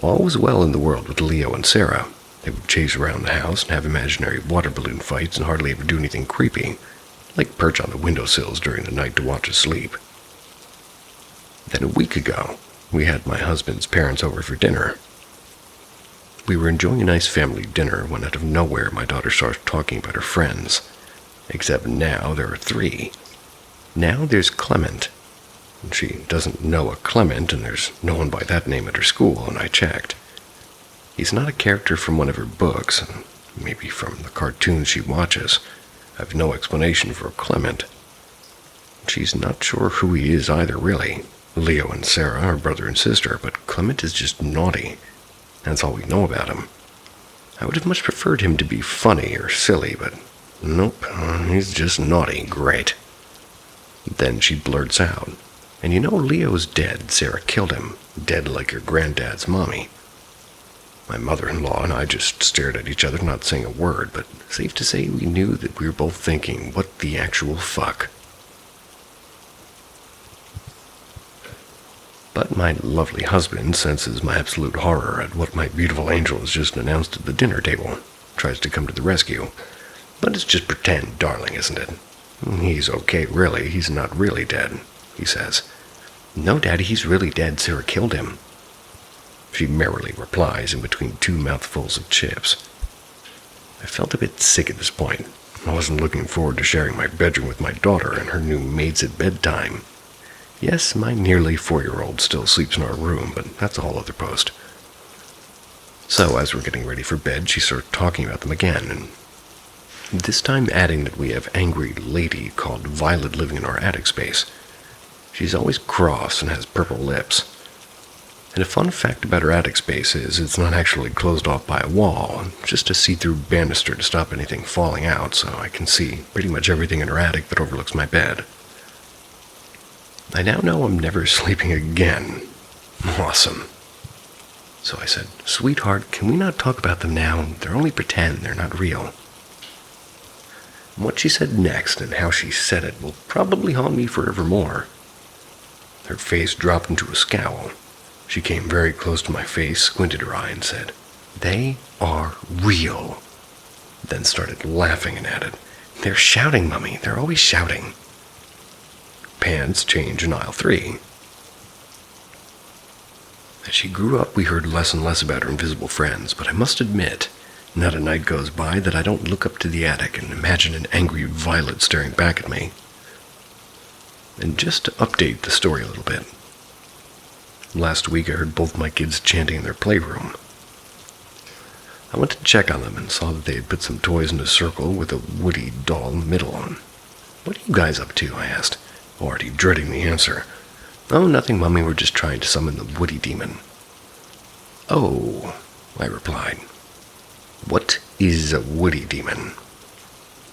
All was well in the world with Leo and Sarah. They would chase around the house and have imaginary water balloon fights and hardly ever do anything creepy, like perch on the windowsills during the night to watch us sleep. Then a week ago, we had my husband's parents over for dinner. We were enjoying a nice family dinner when out of nowhere my daughter starts talking about her friends. Except now there are 3. Now there's Clement. She doesn't know a Clement, and there's no one by that name at her school, and I checked. He's not a character from one of her books, and maybe from the cartoons she watches. I have no explanation for Clement. She's not sure who he is either, really. Leo and Sarah are brother and sister, but Clement is just naughty. That's all we know about him. I would have much preferred him to be funny or silly, but nope, he's just naughty. Great. Then she blurts out, "And you know Leo's dead. Sarah killed him. Dead like your granddad's mommy." My mother-in-law and I just stared at each other, not saying a word, but safe to say we knew that we were both thinking, what the actual fuck? But my lovely husband senses my absolute horror at what my beautiful angel has just announced at the dinner table. Tries to come to the rescue. But it's just pretend, darling, isn't it? "He's okay, really. He's not really dead," he says. "No, Daddy, he's really dead. Sarah killed him," she merrily replies in between 2 mouthfuls of chips. I felt a bit sick at this point. I wasn't looking forward to sharing my bedroom with my daughter and her new maids at bedtime. Yes, my nearly 4-year-old still sleeps in our room, but that's a whole other post. So, as we're getting ready for bed, she starts talking about them again, and this time adding that we have an angry lady called Violet living in our attic space. She's always cross and has purple lips. And a fun fact about her attic space is it's not actually closed off by a wall, just a see-through banister to stop anything falling out, so I can see pretty much everything in her attic that overlooks my bed. I now know I'm never sleeping again. Awesome. So I said, "Sweetheart, can we not talk about them now? They're only pretend, they're not real." And what she said next and how she said it will probably haunt me forevermore. Her face dropped into a scowl. She came very close to my face, squinted her eye, and said, "They are real." Then started laughing and added, "They're shouting, Mummy. They're always shouting." Pants change in aisle 3. As she grew up, we heard less and less about her invisible friends, but I must admit, not a night goes by that I don't look up to the attic and imagine an angry violet staring back at me. And just to update the story a little bit. Last week I heard both my kids chanting in their playroom. I went to check on them and saw that they had put some toys in a circle with a Woody doll in the middle. "What are you guys up to?" I asked, already dreading the answer. "Oh, nothing, Mummy, we're just trying to summon the Woody demon." "Oh," I replied. "What is a Woody demon?"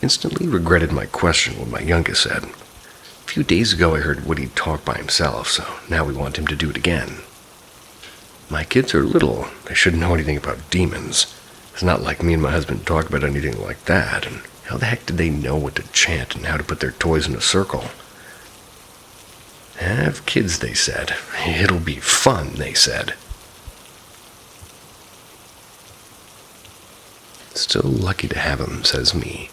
Instantly regretted my question when my youngest said, "A few days ago I heard Woody talk by himself, so now we want him to do it again." My kids are little. They shouldn't know anything about demons. It's not like me and my husband talk about anything like that, and how the heck did they know what to chant and how to put their toys in a circle? "Have kids," they said. "It'll be fun," they said. "Still lucky to have him," says me.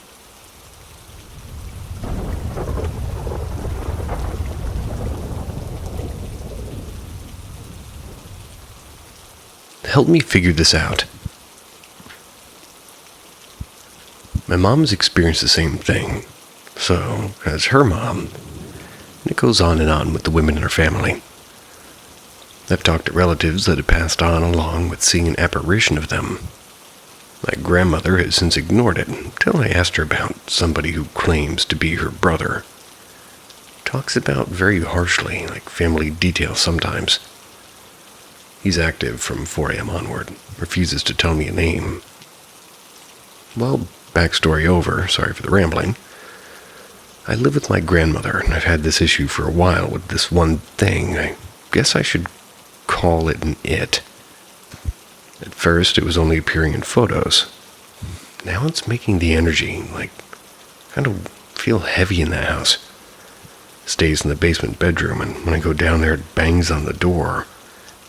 Help me figure this out. My mom's experienced the same thing. So, as her mom, and it goes on and on with the women in her family. I've talked to relatives that have passed on along with seeing an apparition of them. My grandmother has since ignored it until I asked her about somebody who claims to be her brother. Talks about very harshly, like family details sometimes. He's active from 4 a.m. onward, refuses to tell me a name. Well, backstory over, sorry for the rambling. I live with my grandmother, and I've had this issue for a while with this one thing. I guess I should call it an it. At first, it was only appearing in photos. Now it's making the energy, kind of feel heavy in the house. Stays in the basement bedroom, and when I go down there, it bangs on the door.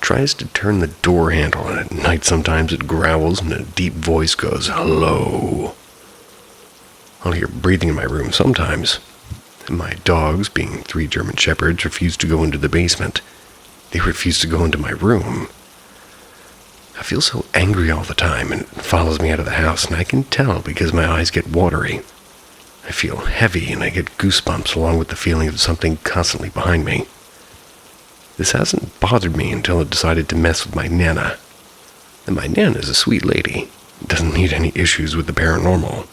Tries to turn the door handle, and at night sometimes it growls, and a deep voice goes, "Hello." I'll hear breathing in my room sometimes. And my dogs, being 3 German Shepherds, refuse to go into the basement. They refuse to go into my room. I feel so angry all the time, and it follows me out of the house, and I can tell because my eyes get watery. I feel heavy, and I get goosebumps along with the feeling of something constantly behind me. This hasn't bothered me until it decided to mess with my Nana. And my Nana is a sweet lady. Doesn't need any issues with the paranormal.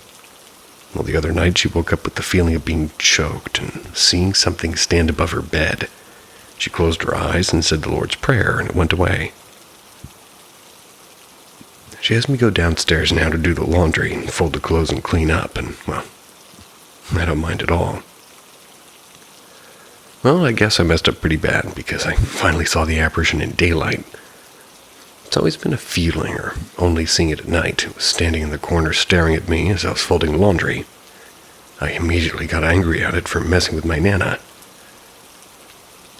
Well, the other night she woke up with the feeling of being choked and seeing something stand above her bed. She closed her eyes and said the Lord's Prayer, and it went away. She has me go downstairs now to do the laundry and fold the clothes and clean up, and, well, I don't mind at all. Well, I guess I messed up pretty bad because I finally saw the apparition in daylight. It's always been a feeling, or only seeing it at night. It was standing in the corner staring at me as I was folding laundry. I immediately got angry at it for messing with my Nana.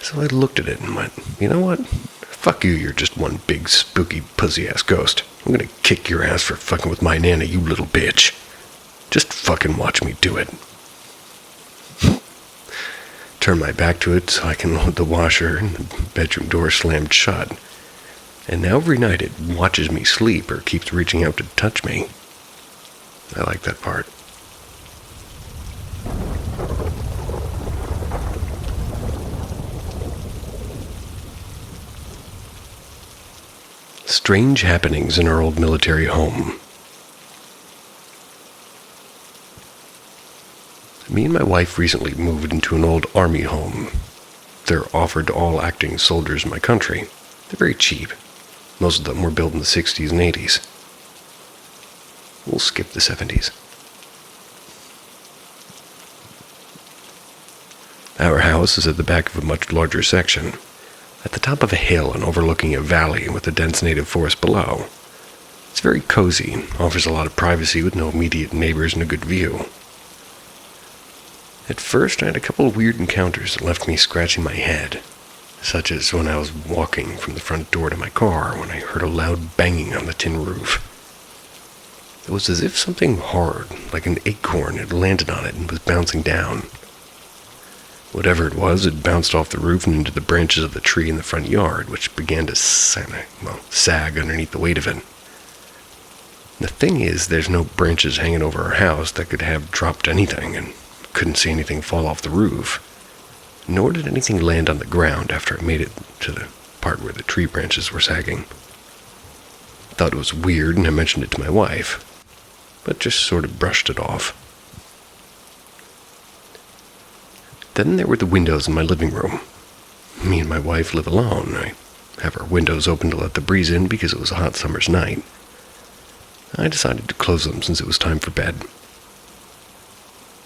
So I looked at it and went, "You know what? Fuck you, you're just one big spooky pussy-ass ghost. I'm gonna kick your ass for fucking with my Nana, you little bitch. Just fucking watch me do it." Turn my back to it so I can load the washer, and the bedroom door slammed shut. And now every night it watches me sleep or keeps reaching out to touch me. I like that part. Strange happenings in our old military home. Me and my wife recently moved into an old army home. They're offered to all acting soldiers in my country. They're very cheap. Most of them were built in the 60s and 80s. We'll skip the 70s. Our house is at the back of a much larger section, at the top of a hill and overlooking a valley with a dense native forest below. It's very cozy and offers a lot of privacy with no immediate neighbors and a good view. At first, I had a couple of weird encounters that left me scratching my head, such as when I was walking from the front door to my car when I heard a loud banging on the tin roof. It was as if something hard, like an acorn, had landed on it and was bouncing down. Whatever it was, it bounced off the roof and into the branches of the tree in the front yard, which began to sag underneath the weight of it. The thing is, there's no branches hanging over our house that could have dropped anything, and couldn't see anything fall off the roof. Nor did anything land on the ground after I made it to the part where the tree branches were sagging. I thought it was weird, and I mentioned it to my wife, but just sort of brushed it off. Then there were the windows in my living room. Me and my wife live alone. I have our windows open to let the breeze in because it was a hot summer's night. I decided to close them since it was time for bed.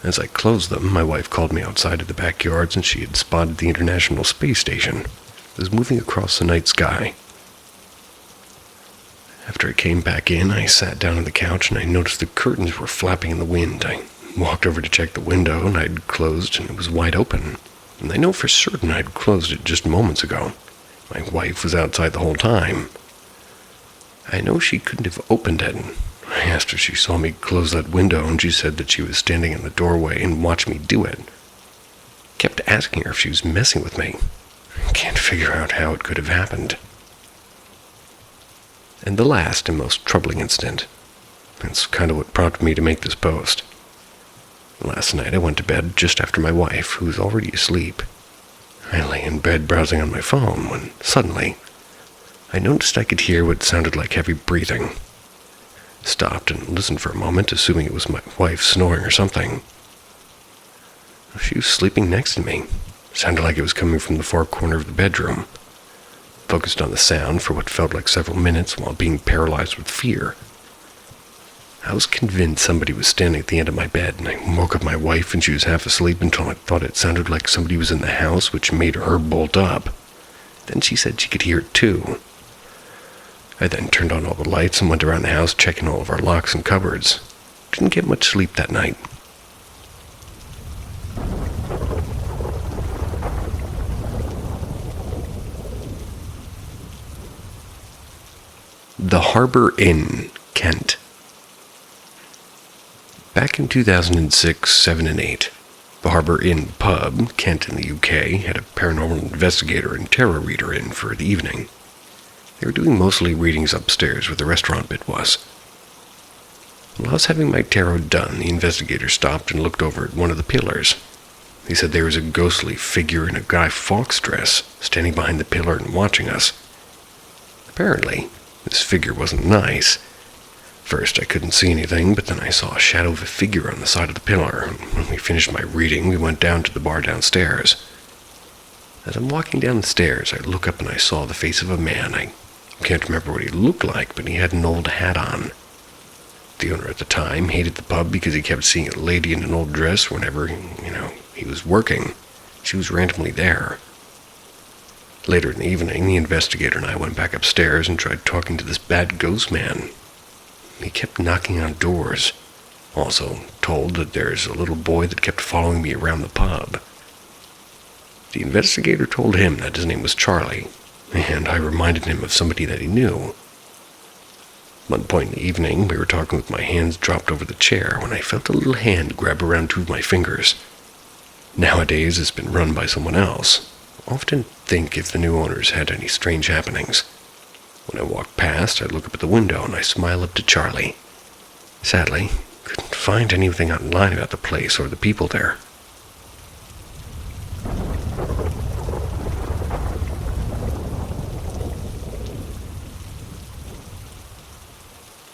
As I closed them, my wife called me outside of the backyards and she had spotted the International Space Station. It was moving across the night sky. After I came back in, I sat down on the couch and I noticed the curtains were flapping in the wind. I walked over to check the window and I'd closed and it was wide open. And I know for certain I'd closed it just moments ago. My wife was outside the whole time. I know she couldn't have opened it. I asked her if she saw me close that window and she said that she was standing in the doorway and watched me do it. I kept asking her if she was messing with me. I can't figure out how it could have happened. And the last and most troubling incident. That's kind of what prompted me to make this post. Last night I went to bed just after my wife, who was already asleep. I lay in bed browsing on my phone when suddenly I noticed I could hear what sounded like heavy breathing. Stopped and listened for a moment, assuming it was my wife snoring or something. She was sleeping next to me. Sounded like it was coming from the far corner of the bedroom. Focused on the sound for what felt like several minutes while being paralyzed with fear. I was convinced somebody was standing at the end of my bed, and I woke up my wife and she was half asleep until I thought it sounded like somebody was in the house, which made her bolt up. Then she said she could hear it too. I then turned on all the lights and went around the house checking all of our locks and cupboards. Didn't get much sleep that night. The Harbour Inn, Kent. Back in 2006, 7, and 8, the Harbour Inn pub, Kent in the UK, had a paranormal investigator and tarot reader in for the evening. They were doing mostly readings upstairs where the restaurant bit was. While I was having my tarot done, the investigator stopped and looked over at one of the pillars. He said there was a ghostly figure in a Guy Fawkes dress standing behind the pillar and watching us. Apparently, this figure wasn't nice. First, I couldn't see anything, but then I saw a shadow of a figure on the side of the pillar. When we finished my reading, we went down to the bar downstairs. As I'm walking down the stairs, I look up and I saw the face of a man. I can't remember what he looked like, but he had an old hat on. The owner at the time hated the pub because he kept seeing a lady in an old dress whenever, he was working. She was randomly there. Later in the evening, the investigator and I went back upstairs and tried talking to this bad ghost man. He kept knocking on doors. Also told that there's a little boy that kept following me around the pub. The investigator told him that his name was Charlie, and I reminded him of somebody that he knew. One point in the evening, we were talking with my hands dropped over the chair when I felt a little hand grab around two of my fingers. Nowadays, it's been run by someone else. I often think if the new owners had any strange happenings. When I walk past, I look up at the window and I smile up to Charlie. Sadly, couldn't find anything online about the place or the people there.